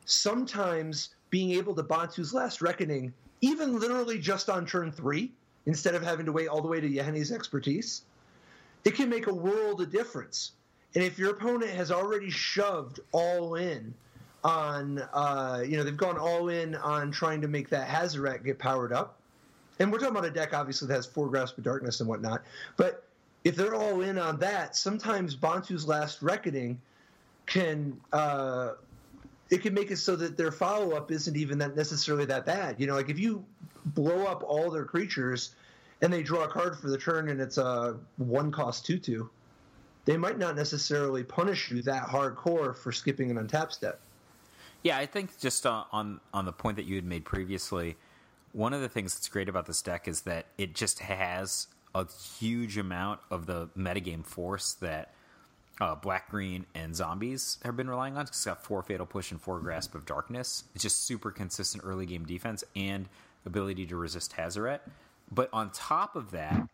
sometimes being able to Bantu's Last Reckoning, even literally just on turn 3, instead of having to wait all the way to Yahenni's Expertise, it can make a world of difference. And if your opponent has already shoved all in on, they've gone all in on trying to make that Hazoret get powered up, and we're talking about a deck, obviously, that has 4 Grasp of Darkness and whatnot, but if they're all in on that, sometimes Bantu's Last Reckoning can make it so that their follow-up isn't even necessarily that bad. Like if you blow up all their creatures and they draw a card for the turn and it's a 1-cost 2/2, they might not necessarily punish you that hardcore for skipping an untap step. Yeah, I think just on the point that you had made previously, one of the things that's great about this deck is that it just has a huge amount of the metagame force that Black, Green, and Zombies have been relying on. It's got 4 Fatal Push and 4 Grasp of Darkness. It's just super consistent early game defense and ability to resist Hazoret. But on top of that,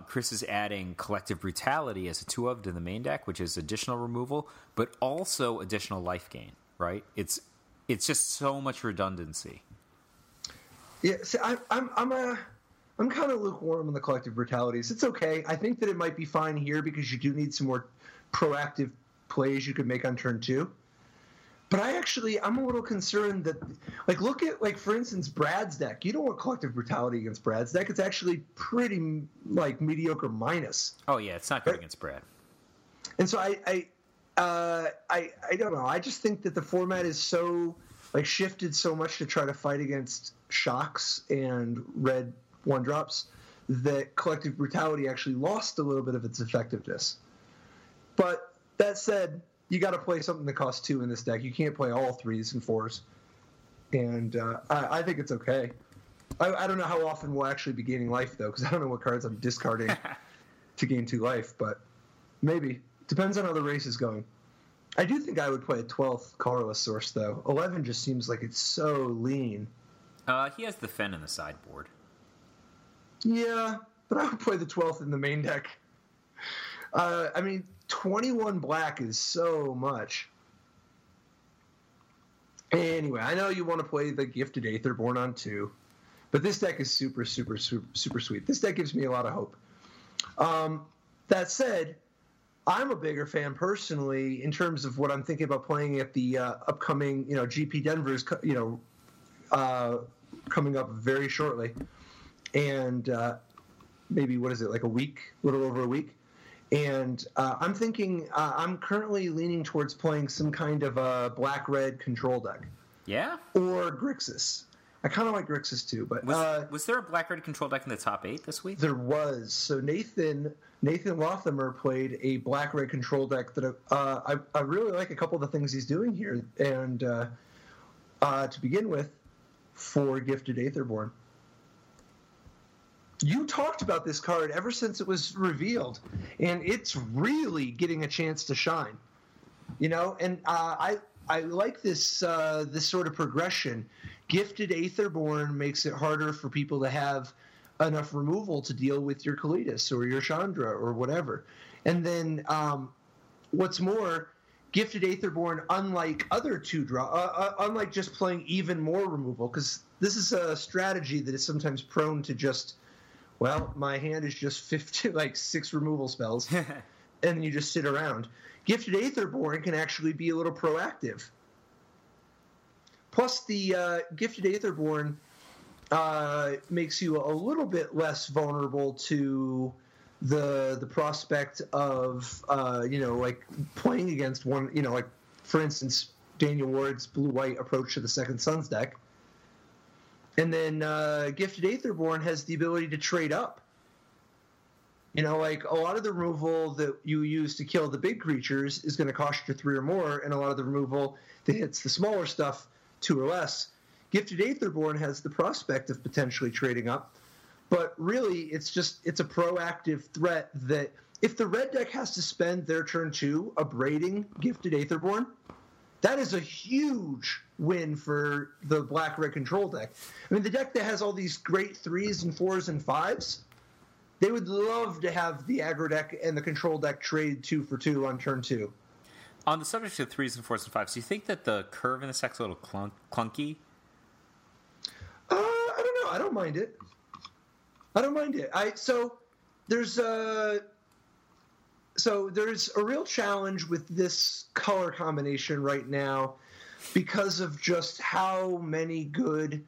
Chris is adding Collective Brutality as a 2-of to the main deck, which is additional removal, but also additional life gain, right? It's just so much redundancy. Yeah, see, I'm kind of lukewarm on the Collective Brutalities. It's okay. I think that it might be fine here because you do need some more proactive plays you could make on turn 2. But I'm a little concerned that, look at, for instance, Brad's deck. You don't want Collective Brutality against Brad's deck. It's actually pretty, mediocre minus. Oh, yeah, it's not good against Brad. And so I don't know. I just think that the format is so, shifted so much to try to fight against shocks and red 1-drops that Collective Brutality actually lost a little bit of its effectiveness. But that said, you got to play something that costs 2 in this deck. You can't play all 3s and 4s. And I think it's okay. I don't know how often we'll actually be gaining life, though, because I don't know what cards I'm discarding to gain 2 life. But maybe. Depends on how the race is going. I do think I would play a 12th colorless source, though. 11 just seems like it's so lean. He has the Fen in the sideboard. Yeah, but I would play the 12th in the main deck. 21 black is so much. Anyway, I know you want to play the Gifted Aetherborn on 2, but this deck is super, super, super, super sweet. This deck gives me a lot of hope. That said, I'm a bigger fan personally in terms of what I'm thinking about playing at the upcoming, GP Denver's, coming up very shortly. And maybe, a little over a week. And I'm thinking I'm currently leaning towards playing some kind of a black-red control deck. Yeah? Or Grixis. I kind of like Grixis too. But was there a black-red control deck in the top 8 this week? There was. So Nathan Lothamer played a black-red control deck that I really like a couple of the things he's doing here. And to begin with, for Gifted Aetherborn. You talked about this card ever since it was revealed, and it's really getting a chance to shine. And I like this this sort of progression. Gifted Aetherborn makes it harder for people to have enough removal to deal with your Colossus or your Chandra or whatever. And then what's more, Gifted Aetherborn, unlike other 2-drop, unlike just playing even more removal, because this is a strategy that is sometimes prone to just, my hand is just 6 removal spells, and then you just sit around. Gifted Aetherborn can actually be a little proactive. Plus, the Gifted Aetherborn makes you a little bit less vulnerable to the prospect of like playing against one, like for instance Daniel Ward's blue-white approach to the Second Sons deck. And then Gifted Aetherborn has the ability to trade up. Like a lot of the removal that you use to kill the big creatures is going to cost you 3 or more, and a lot of the removal that hits the smaller stuff 2 or less. Gifted Aetherborn has the prospect of potentially trading up, but really it's a proactive threat that if the red deck has to spend their turn 2 abrading Gifted Aetherborn, that is a huge win for the black-red control deck. I mean, the deck that has all these great 3s and 4s and 5s, they would love to have the aggro deck and the control deck trade 2 for 2 on turn 2. On the subject of 3s and 4s and 5s, do you think that the curve in this deck's a little clunky? I don't know. I don't mind it. There's a real challenge with this color combination right now because of just how many good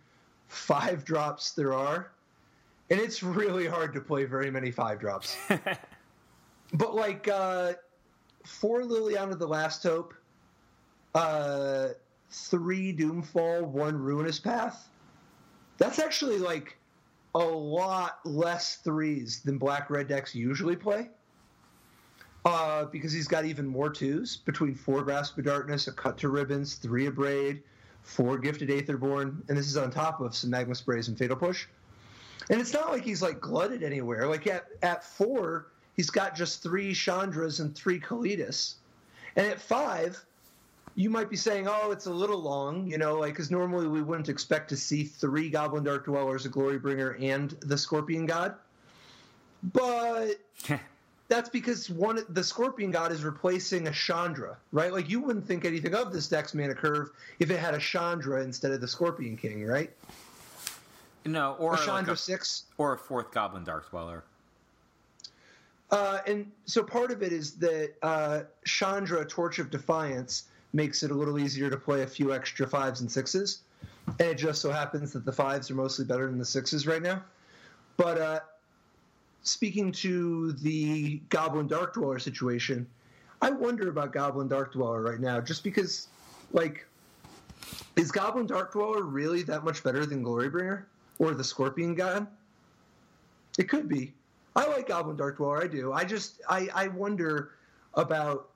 5-drops there are. And it's really hard to play very many 5-drops. But like 4 Liliana the Last Hope, 3 Doomfall, 1 Ruinous Path, that's actually like a lot less 3s than black-red decks usually play. Because he's got even more 2s between 4 Grasp of Darkness, a Cut to Ribbons, 3 Abrade, 4 Gifted Aetherborn, and this is on top of some Magma Sprays and Fatal Push. And it's not like he's like glutted anywhere. Like at 4, he's got just 3 Chandras and 3 Kalidas. And at 5, you might be saying, oh, it's a little long, because normally we wouldn't expect to see 3 Goblin Dark Dwellers, a Glorybringer, and the Scorpion God. But that's because the Scorpion God is replacing a Chandra, right? Like, you wouldn't think anything of this deck's mana curve if it had a Chandra instead of the Scorpion King, right? No, or a Chandra like 6. Or a 4th Goblin Dark Dweller. And so part of it is that Chandra, Torch of Defiance, makes it a little easier to play a few extra 5s and 6s. And it just so happens that the 5s are mostly better than the 6s right now. But speaking to the Goblin Dark Dweller situation, I wonder about Goblin Dark Dweller right now, just because, like, is Goblin Dark Dweller really that much better than Glorybringer or the Scorpion God? It could be. I like Goblin Dark Dweller, I do. I wonder about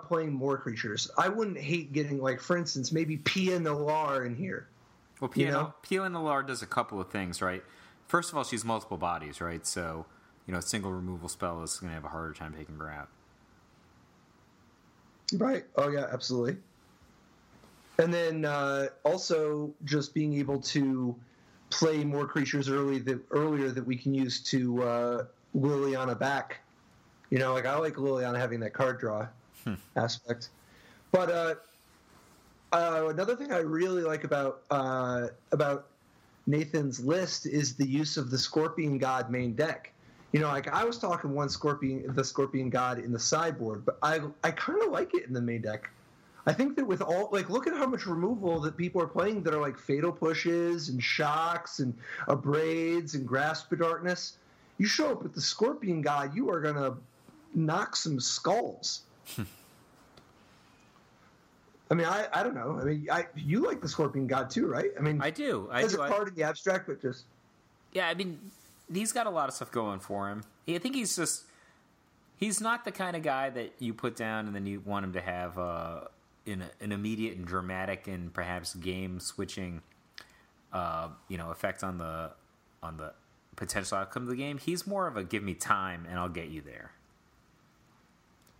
playing more creatures. I wouldn't hate getting, like, for instance, maybe Pia Nalar in here. Well, Pia Nalar does a couple of things, right? First of all, she's multiple bodies, right? So, a single removal spell is going to have a harder time taking her out. Right. Oh, yeah, absolutely. And then also just being able to play more creatures earlier that we can use to Liliana back. I like Liliana having that card draw aspect. But another thing I really like about Nathan's list is the use of the Scorpion God main deck. I was talking the Scorpion God in the sideboard, but I kind of like it in the main deck. I think that with all, like, look at how much removal that people are playing that are like Fatal Pushes and Shocks and Abrades and Grasp of Darkness. You show up with the Scorpion God, you are going to knock some skulls. I mean, I don't know. I mean, you like the Scorpion God too, right? I mean, I do. As a card in the abstract, but just... Yeah, I mean, he's got a lot of stuff going for him. I think he's not the kind of guy that you put down and then you want him to have an immediate and dramatic and perhaps game switching, effect on the potential outcome of the game. He's more of a give me time and I'll get you there.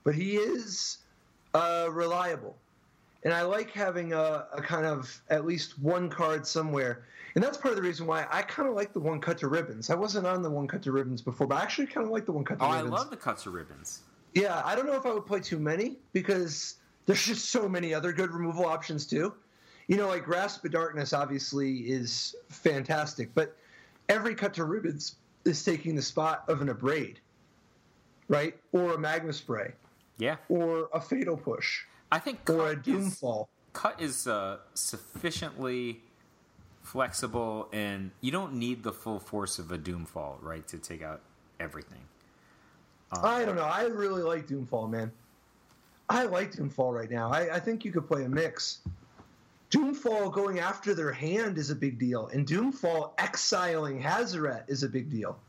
But he is reliable. And I like having a kind of at least one card somewhere. And that's part of the reason why I kind of like the one Cut to Ribbons. I wasn't on the one Cut to Ribbons before, but I actually kind of like the one Cut to Ribbons. I love the Cuts to Ribbons. Yeah, I don't know if I would play too many because there's just so many other good removal options too. Like Grasp of Darkness obviously is fantastic, but every Cut to Ribbons is taking the spot of an Abrade, right? Or a Magma Spray. Yeah. Or a Fatal Push. I think or a Doomfall. Cut is sufficiently flexible, and you don't need the full force of a Doomfall, right, to take out everything. I don't know. I really like Doomfall, man. I like Doomfall right now. I think you could play a mix. Doomfall going after their hand is a big deal, and Doomfall exiling Hazoret is a big deal.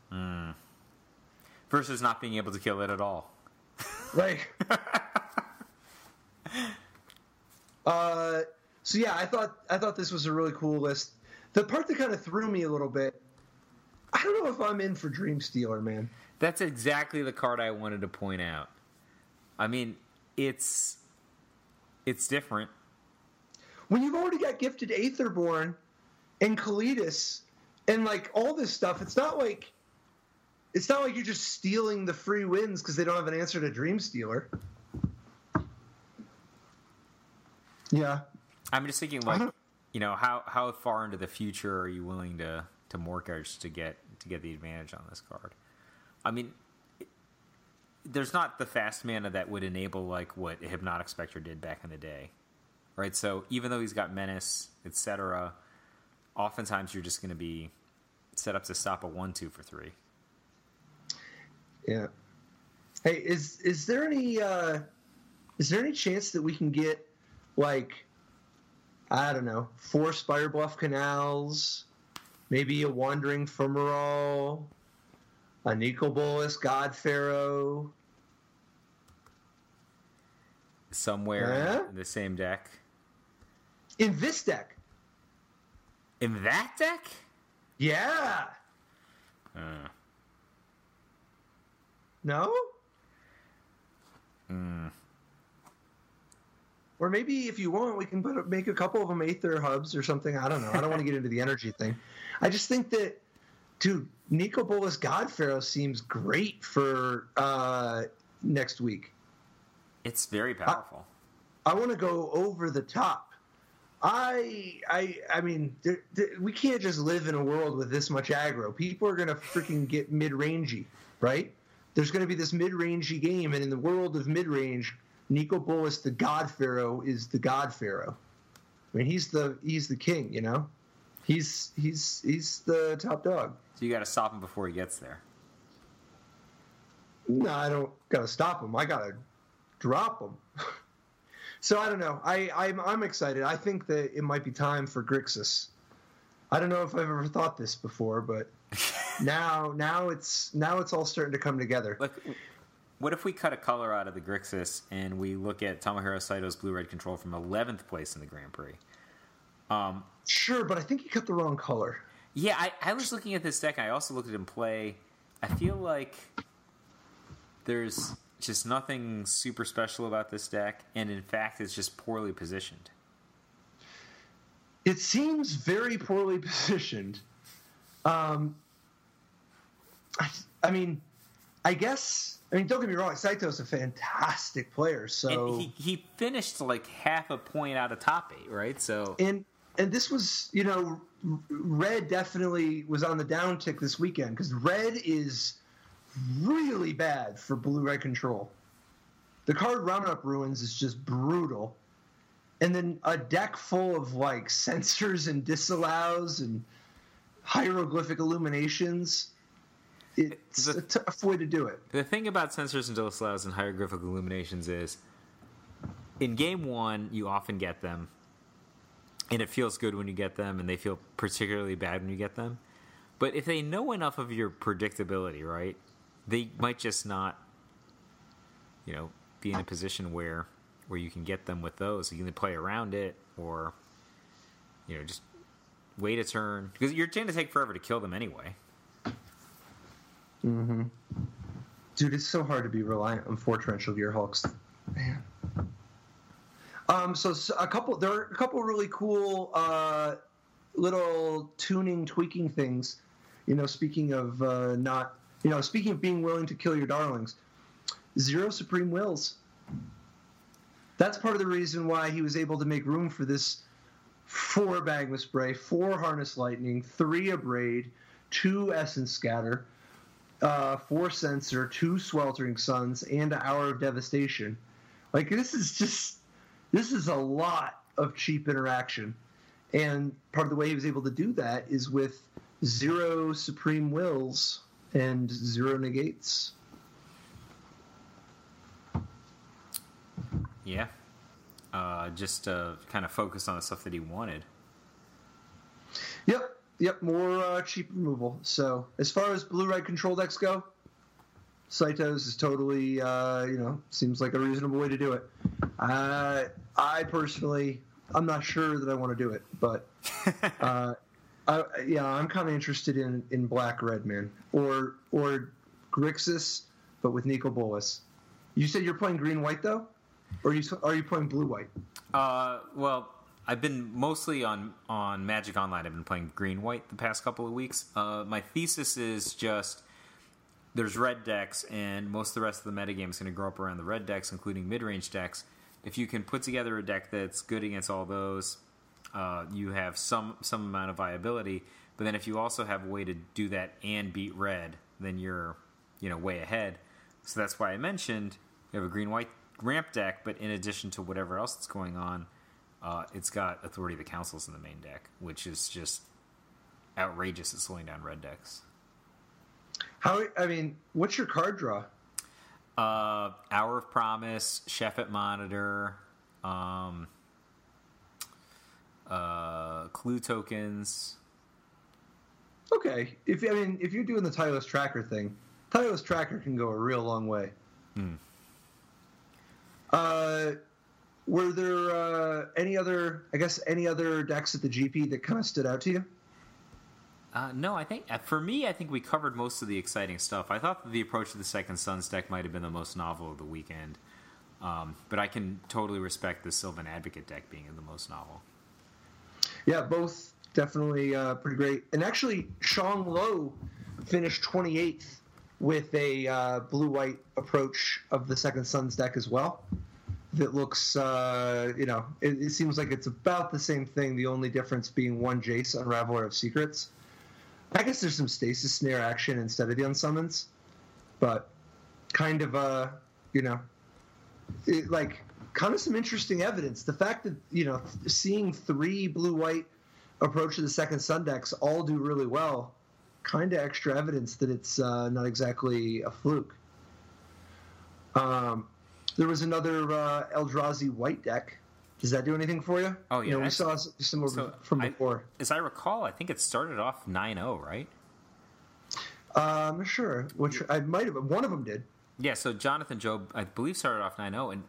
Versus not being able to kill it at all. Right. So yeah, I thought this was a really cool list. The part that kind of threw me a little bit, I don't know if I'm in for Dreamstealer, man. That's exactly the card I wanted to point out. I mean, it's different. When you've already got gifted Aetherborn and Kalidas and like all this stuff, it's not like you're just stealing the free wins because they don't have an answer to Dreamstealer. Yeah. I'm just thinking, like, how far into the future are you willing to mortgage to get the advantage on this card? I mean, there's not the fast mana that would enable like what Hypnotic Spectre did back in the day, right? So even though he's got Menace, etc., oftentimes you're just going to be set up to stop a 1/2 for 3. Yeah. Hey, is there any chance that we can get like, I don't know, 4 Spirebluff Canals, maybe a Wandering Fumarole, a Nicobolus God Pharaoh, somewhere in the same deck? In this deck. In that deck? Yeah. No? Or maybe if you want, we can make a couple of them Aether hubs or something. I don't know. I don't want to get into the energy thing. I just think that, dude, Nicobolus God Pharaoh seems great for next week. It's very powerful. I want to go over the top. I mean, we can't just live in a world with this much aggro. People are going to freaking get mid-rangey, right? There's going to be this mid-rangey game, and in the world of mid-range, Nicobolus the God Pharaoh is the God Pharaoh. I mean, he's the king, you know? He's the top dog. So you got to stop him before he gets there. No, I don't got to stop him. I got to drop him. So I don't know. I'm excited. I think that it might be time for Grixis. I don't know if I've ever thought this before, but now it's all starting to come together. Look, what if we cut a color out of the Grixis and we look at Tomohiro Saito's blue-red control from 11th place in the Grand Prix? Sure, but I think he cut the wrong color. Yeah, I was looking at this deck. I also looked at him play. I feel like there's just nothing super special about this deck, and in fact, it's just poorly positioned. It seems very poorly positioned. I mean, don't get me wrong, Saito's a fantastic player. So and he finished like half a point out of top 8, right? So and this was, Red definitely was on the downtick this weekend because Red is really bad for blue-red control. The card Run-Up Ruins is just brutal. And then a deck full of, like, censors and disallows and hieroglyphic illuminations. It's a tough way to do it. The thing about censors and disallows and hieroglyphic illuminations is, in Game 1, you often get them, and it feels good when you get them, and they feel particularly bad when you get them. But if they know enough of your predictability, right, they might just not, be in a position where you can get them with those. You can play around it or, just wait a turn. Because you're going to take forever to kill them anyway. Mm-hmm. Dude, it's so hard to be reliant on 4 Torrential Gearhulks. Man. So there are a couple really cool little tuning, tweaking things. Speaking of speaking of being willing to kill your darlings, 0 Supreme Wills. That's part of the reason why he was able to make room for this 4 Magma Spray, 4 Harness Lightning, 3 Abrade, 2 Essence Scatter, 4 Censor, 2 Sweltering Suns, and an Hour of Devastation. Like, this is just This is a lot of cheap interaction. And part of the way he was able to do that is with 0 Supreme Wills and 0 negates. Yeah. Just kind of focus on the stuff that he wanted. Yep, more cheap removal. So as far as blue-red control decks go, Cytos is totally, seems like a reasonable way to do it. I personally, I'm not sure that I want to do it, but I'm kind of interested in black-red, man, or Grixis, but with Nico Bolas. You said you're playing green-white though, or are you playing blue-white? Well, I've been mostly on Magic Online. I've been playing green-white the past couple of weeks. My thesis is just there's red decks, and most of the rest of the metagame is going to grow up around the red decks, including mid-range decks. If you can put together a deck that's good against all those, you have some amount of viability. But then if you also have a way to do that and beat red, then you're way ahead. So that's why I mentioned you have a green-white ramp deck, but in addition to whatever else that's going on, it's got Authority of the Councils in the main deck, which is just outrageous at slowing down red decks. What's your card draw? Hour of Promise, Chef at Monitor, Clue tokens. Okay, if you're doing the Tireless Tracker thing, Tireless Tracker can go a real long way. Were there any other decks at the GP that kind of stood out to you? No, I think for me, I think we covered most of the exciting stuff. I thought that the approach to the Second Sons deck might have been the most novel of the weekend, but I can totally respect the Sylvan Advocate deck being the most novel. Yeah, both definitely pretty great. And actually, Shang Lo finished 28th with a blue-white approach of the Second Sons deck as well. That looks, it seems like it's about the same thing, the only difference being one Jace, Unraveler of Secrets. I guess there's some Stasis Snare action instead of the Unsummons, but kind of, kind of some interesting evidence. The fact that, seeing 3 blue-white approach to the Second Sun decks all do really well, kind of extra evidence that it's not exactly a fluke. There was another Eldrazi white deck. Does that do anything for you? Oh, yeah. We saw some from before. As I recall, I think it started off 9-0, right? I'm not sure. Which I might have. One of them did. Yeah, so Jonathan Job, I believe, started off 9-0. And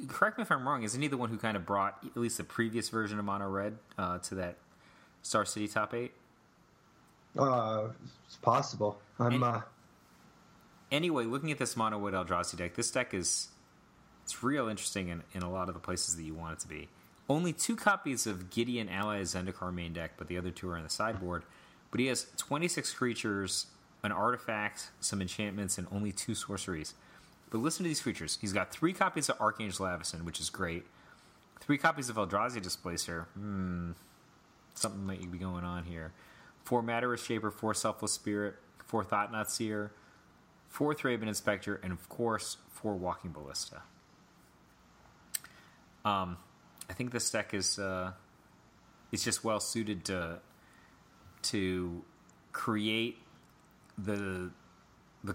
correct me if I'm wrong, isn't he the one who kind of brought at least the previous version of Mono Red to that Star City top 8? It's possible. Anyway, looking at this Mono Wood Eldrazi deck, this deck it's real interesting in a lot of the places that you want it to be. Only 2 copies of Gideon Ally Zendikar main deck, but the other 2 are in the sideboard. But he has 26 creatures, an artifact, some enchantments, and only 2 sorceries. But listen to these creatures. He's got 3 copies of Archangel Avacyn, which is great. 3 copies of Eldrazi Displacer. Something might be going on here. 4 Matter Shaper, 4 Selfless Spirit, 4 Thought-Knot Seer, 4 Thraben Inspector, and of course, 4 Walking Ballista. I think this deck is just well suited to create the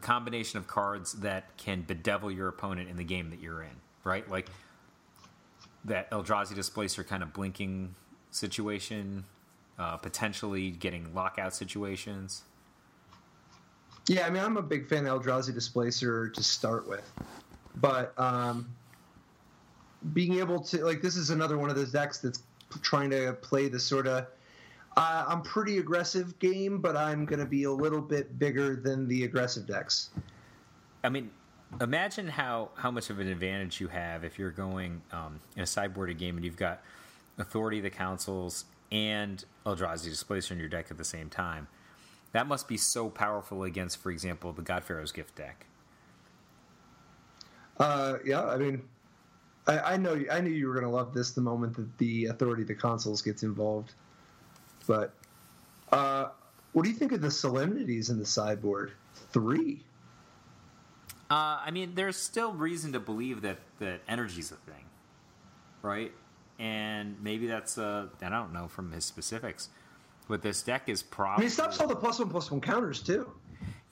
combination of cards that can bedevil your opponent in the game that you're in, right? Like that Eldrazi Displacer kind of blinking situation, potentially getting lockout situations. Yeah, I'm a big fan of Eldrazi Displacer to start with, but being able to, this is another one of those decks that's trying to play the sort of I'm pretty aggressive game, but I'm going to be a little bit bigger than the aggressive decks. I mean, imagine how much of an advantage you have if you're going in a sideboarded game and you've got Authority of the Councils and Eldrazi Displacer in your deck at the same time. That must be so powerful against, for example, the God Pharaoh's Gift deck. Yeah, I knew you were going to love this the moment that the Authority of the Consuls gets involved. But what do you think of the Solemnities in the sideboard? 3. There's still reason to believe that energy's a thing. right? And maybe that's I don't know from his specifics, but this deck is probably. He stops all the +1/+1 counters too.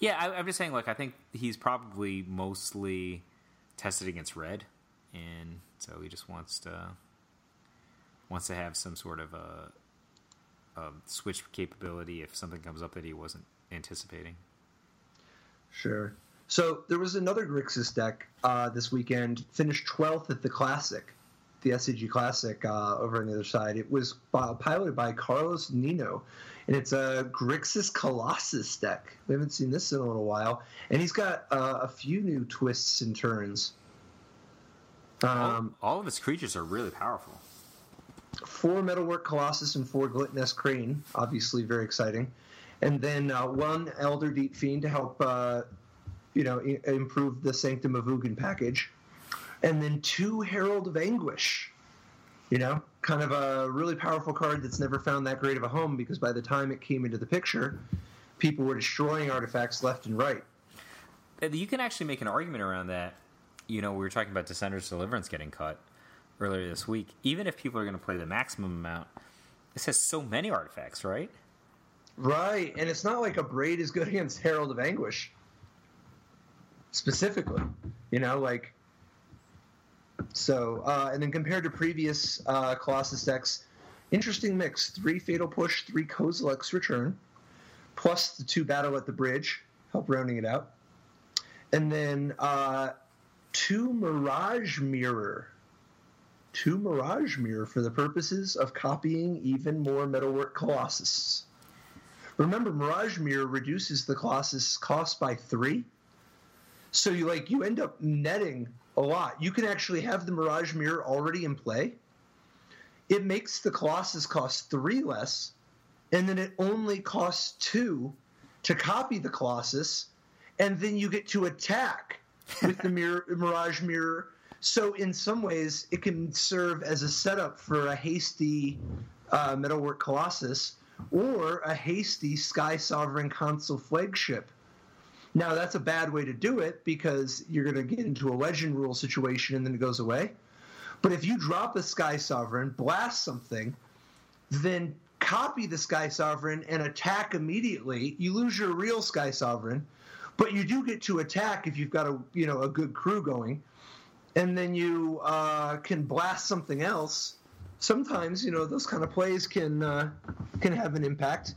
Yeah, I'm just saying. Like, I think he's probably mostly tested against red, and so he just wants to have some sort of a switch capability if something comes up that he wasn't anticipating. Sure. So there was another Grixis deck this weekend, finished 12th at the Classic, the SCG Classic over on the other side. It was piloted by Carlos Nino, and it's a Grixis Colossus deck. We haven't seen this in a little while, and he's got a few new twists and turns. All of his creatures are really powerful. 4 Metalwork Colossus and 4 Glint-Sleeve Crane, obviously very exciting. And then 1 Elder Deep Fiend to help improve the Sanctum of Ugin package. And then 2 Herald of Anguish. Kind of a really powerful card that's never found that great of a home because by the time it came into the picture, people were destroying artifacts left and right. You can actually make an argument around that. We were talking about Descender's Deliverance getting cut earlier this week. Even if people are going to play the maximum amount, this has so many artifacts, right? Right, and it's not like a Braid is good against Herald of Anguish. Specifically. So, and then compared to previous Colossus decks, interesting mix. 3 Fatal Push, 3 Kozilek's Return, plus the 2 Battle at the Bridge, help rounding it out. And then 2 Mirage Mirror. 2 Mirage Mirror for the purposes of copying even more Metalwork Colossus. Remember, Mirage Mirror reduces the Colossus cost by 3. So you end up netting a lot. You can actually have the Mirage Mirror already in play. It makes the Colossus cost 3 less, and then it only costs 2 to copy the Colossus, and then you get to attack with the Mirage Mirror. So in some ways, it can serve as a setup for a hasty Metalwork Colossus or a hasty Sky Sovereign Consul Flagship. Now, that's a bad way to do it because you're going to get into a Legend Rule situation and then it goes away. But if you drop a Sky Sovereign, blast something, then copy the Sky Sovereign and attack immediately, you lose your real Sky Sovereign, but you do get to attack if you've got a good crew going. And then you can blast something else. Sometimes, those kind of plays can have an impact.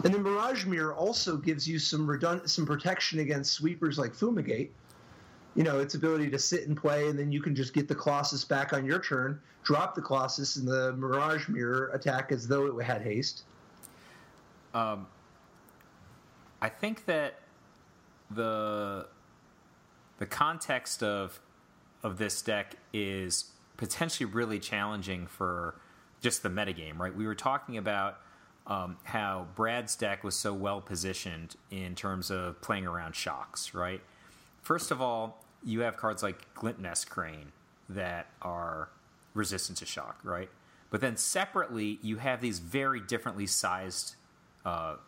And then Mirage Mirror also gives you some protection against sweepers like Fumigate. Its ability to sit and play, and then you can just get the Colossus back on your turn, drop the Colossus, and the Mirage Mirror attack as though it had haste. I think that the context of this deck is potentially really challenging for just the metagame, right? We were talking about how Brad's deck was so well positioned in terms of playing around shocks, right? First of all, you have cards like Glint-Sleeve Crane that are resistant to shock, right? But then separately, you have these very differently sized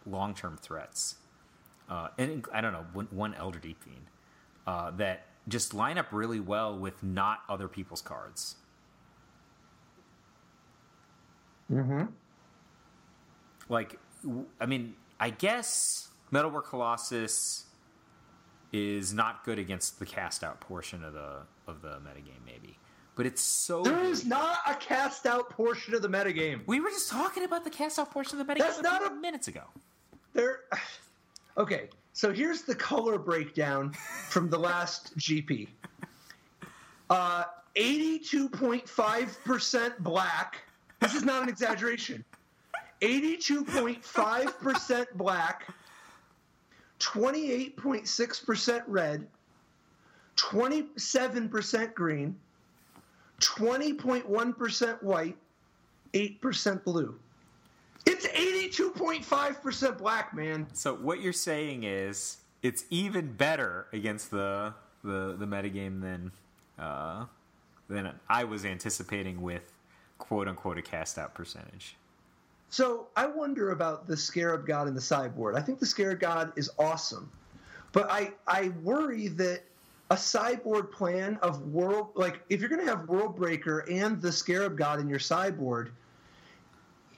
long-term threats. And I don't know, 1 Elder Deep Fiend that just line up really well with not other people's cards. Mm-hmm. I guess Metalwork Colossus is not good against the cast out portion of the metagame, maybe. But it's so There is not a cast out portion of the metagame. We were just talking about the cast out portion of the metagame minutes ago. Okay, so here's the color breakdown from the last GP. 82.5% black. This is not an exaggeration. 82.5% black, 28.6% red, 27% green, 20.1% white, 8% blue. It's 82.5% black, man. So what you're saying is it's even better against the metagame than I was anticipating with quote-unquote a cast-out percentage. So I wonder about the Scarab God and the sideboard. I think the Scarab God is awesome. But I worry that a sideboard plan of world, like if you're going to have World Breaker and the Scarab God in your sideboard,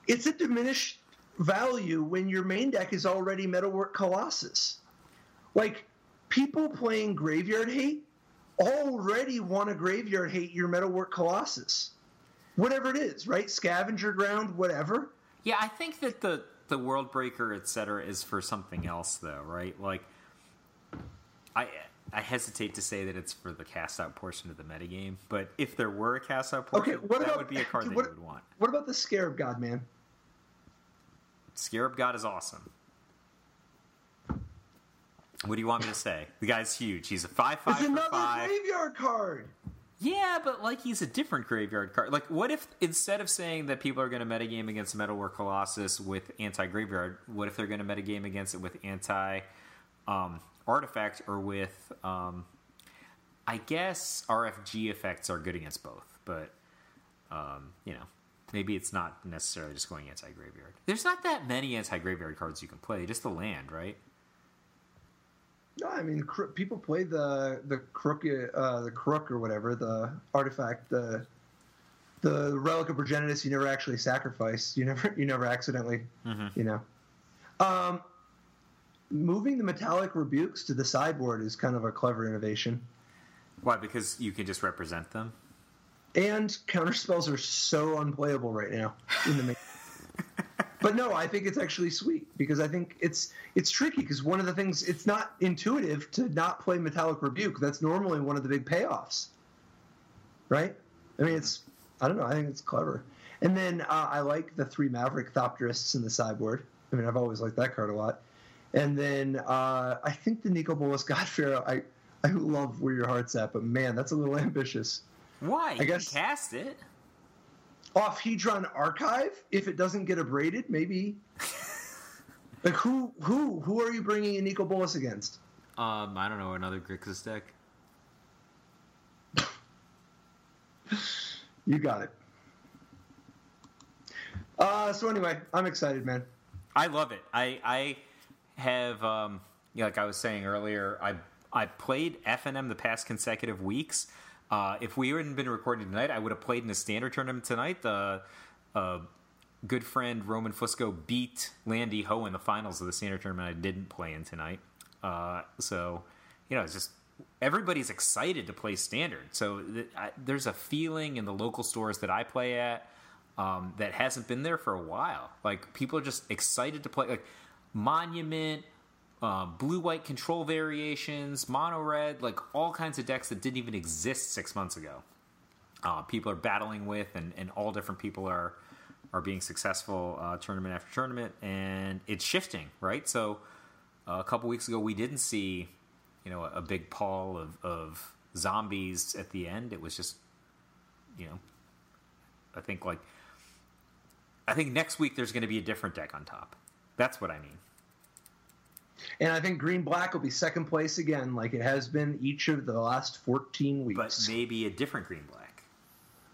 it's a diminished value when your main deck is already Metalwork Colossus. Like, people playing Graveyard Hate already want to Graveyard Hate your Metalwork Colossus. Whatever it is, right? Scavenger Ground, whatever. Yeah, I think that the World Breaker, etc., is for something else, though, right? Like, I hesitate to say that it's for the cast-out portion of the metagame, but if there were a cast-out portion, that would be a card that you would want. What about the Scarab God, man? Scarab God is awesome. What do you want me to say? The guy's huge. He's a 5/5 for 5. It's another graveyard card! Yeah, but, like, he's a different graveyard card. Like, what if, instead of saying that people are going to metagame against Metalwork Colossus with anti-graveyard, what if they're going to metagame against it with anti-artifact or with, I guess RFG effects are good against both, but, you know, maybe it's not necessarily just going anti-graveyard. There's not that many anti-graveyard cards you can play, just the land, right? No, I mean, people play the crook or whatever, the artifact, the Relic of Progenitus. You never actually sacrifice. You never accidentally, you know. Moving the Metallic Rebukes to the sideboard is kind of a clever innovation. Why? Because you can just represent them. And counterspells are so unplayable right now in the main. But no, I think it's actually sweet because I think it's tricky because one of the things, it's not intuitive to not play Metallic Rebuke. That's normally one of the big payoffs, right? I mean, I don't know. I think it's clever. And then I like the 3 Maverick Thopterists in the sideboard. I mean, I've always liked that card a lot. And then I think the Nico Bolas Godpharaoh, I love Where Your Heart's At, but man, that's a little ambitious. Why? I guess can cast it. Off Hedron Archive, if it doesn't get abraded, maybe. Like who are you bringing in Nico Bolas against? I don't know, another Grixis deck. You got it. So anyway, I'm excited, man. I love it. I have, like I was saying earlier, I played FNM the past consecutive weeks. If we hadn't been recording tonight, I would have played in a standard tournament tonight. Good friend Roman Fusco beat Landy Ho in the finals of the standard tournament I didn't play in tonight. So, you know, it's just everybody's excited to play standard. So there's a feeling in the local stores that I play at that hasn't been there for a while. Like, people are just excited to play. Like, Monument, blue-white control variations, mono-red, like all kinds of decks that didn't even exist 6 months ago. People are battling with, and all different people are being successful tournament after tournament, and it's shifting, right? So a couple weeks ago, we didn't see, you know, a big pall of zombies at the end. It was just, you know, I think next week there's going to be a different deck on top. That's what I mean. And I think Green-Black will be second place again, like it has been each of the last 14 weeks. But maybe a different Green-Black.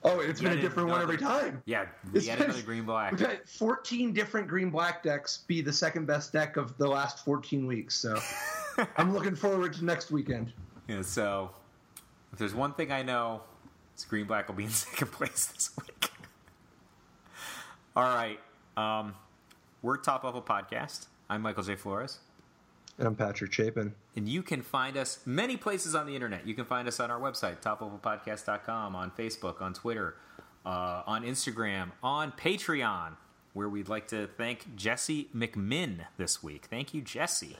Oh, it's been a different one every time. Yeah, we had another Green-Black. We've had 14 different Green-Black decks be the second best deck of the last 14 weeks. So I'm looking forward to next weekend. Yeah, so if there's one thing I know, it's Green-Black will be in second place this week. All right. We're Top Level Podcast. I'm Michael J. Flores. And I'm Patrick Chapin. And you can find us many places on the internet. You can find us on our website, toplevelpodcast.com, on Facebook, on Twitter, on Instagram, on Patreon, where we'd like to thank Jesse McMinn this week. Thank you, Jesse.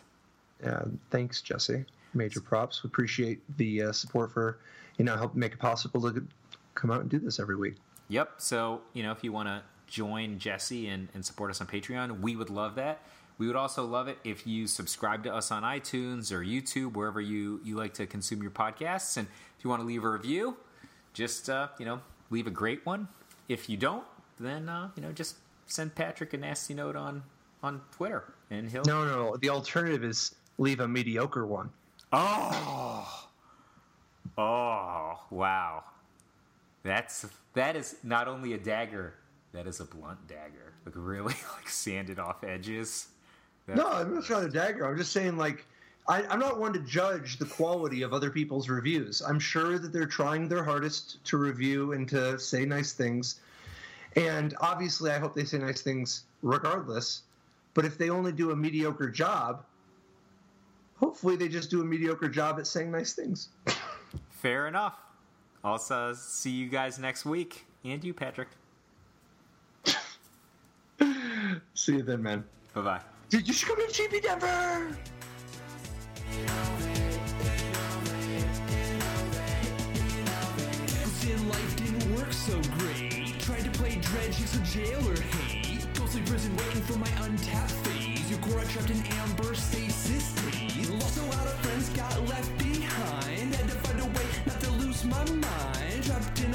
Yeah, thanks, Jesse. Major props. We appreciate the support for, helping make it possible to come out and do this every week. Yep. So, if you want to join Jesse and support us on Patreon, we would love that. We would also love it if you subscribe to us on iTunes or YouTube, wherever you like to consume your podcasts. And if you want to leave a review, just, leave a great one. If you don't, then, just send Patrick a nasty note on Twitter. And he'll... No. The alternative is leave a mediocre one. Oh, wow. That is not only a dagger, that is a blunt dagger. Like, really, sanded off edges. No, I'm not trying to dagger. I'm just saying, I'm not one to judge the quality of other people's reviews. I'm sure that they're trying their hardest to review and to say nice things. And obviously, I hope they say nice things regardless. But if they only do a mediocre job, hopefully they just do a mediocre job at saying nice things. Fair enough. Also, see you guys next week. And you, Patrick. See you then, man. Bye-bye. Dude, you should come to GP Denver! In life didn't work so great. Tried to play dredge, it's a jailer hate. Ghostly prison waiting for my untapped phase. Your core trapped in amber stasis days. Lost a lot of friends, got left behind. Had to find a way not to lose my mind. Trapped in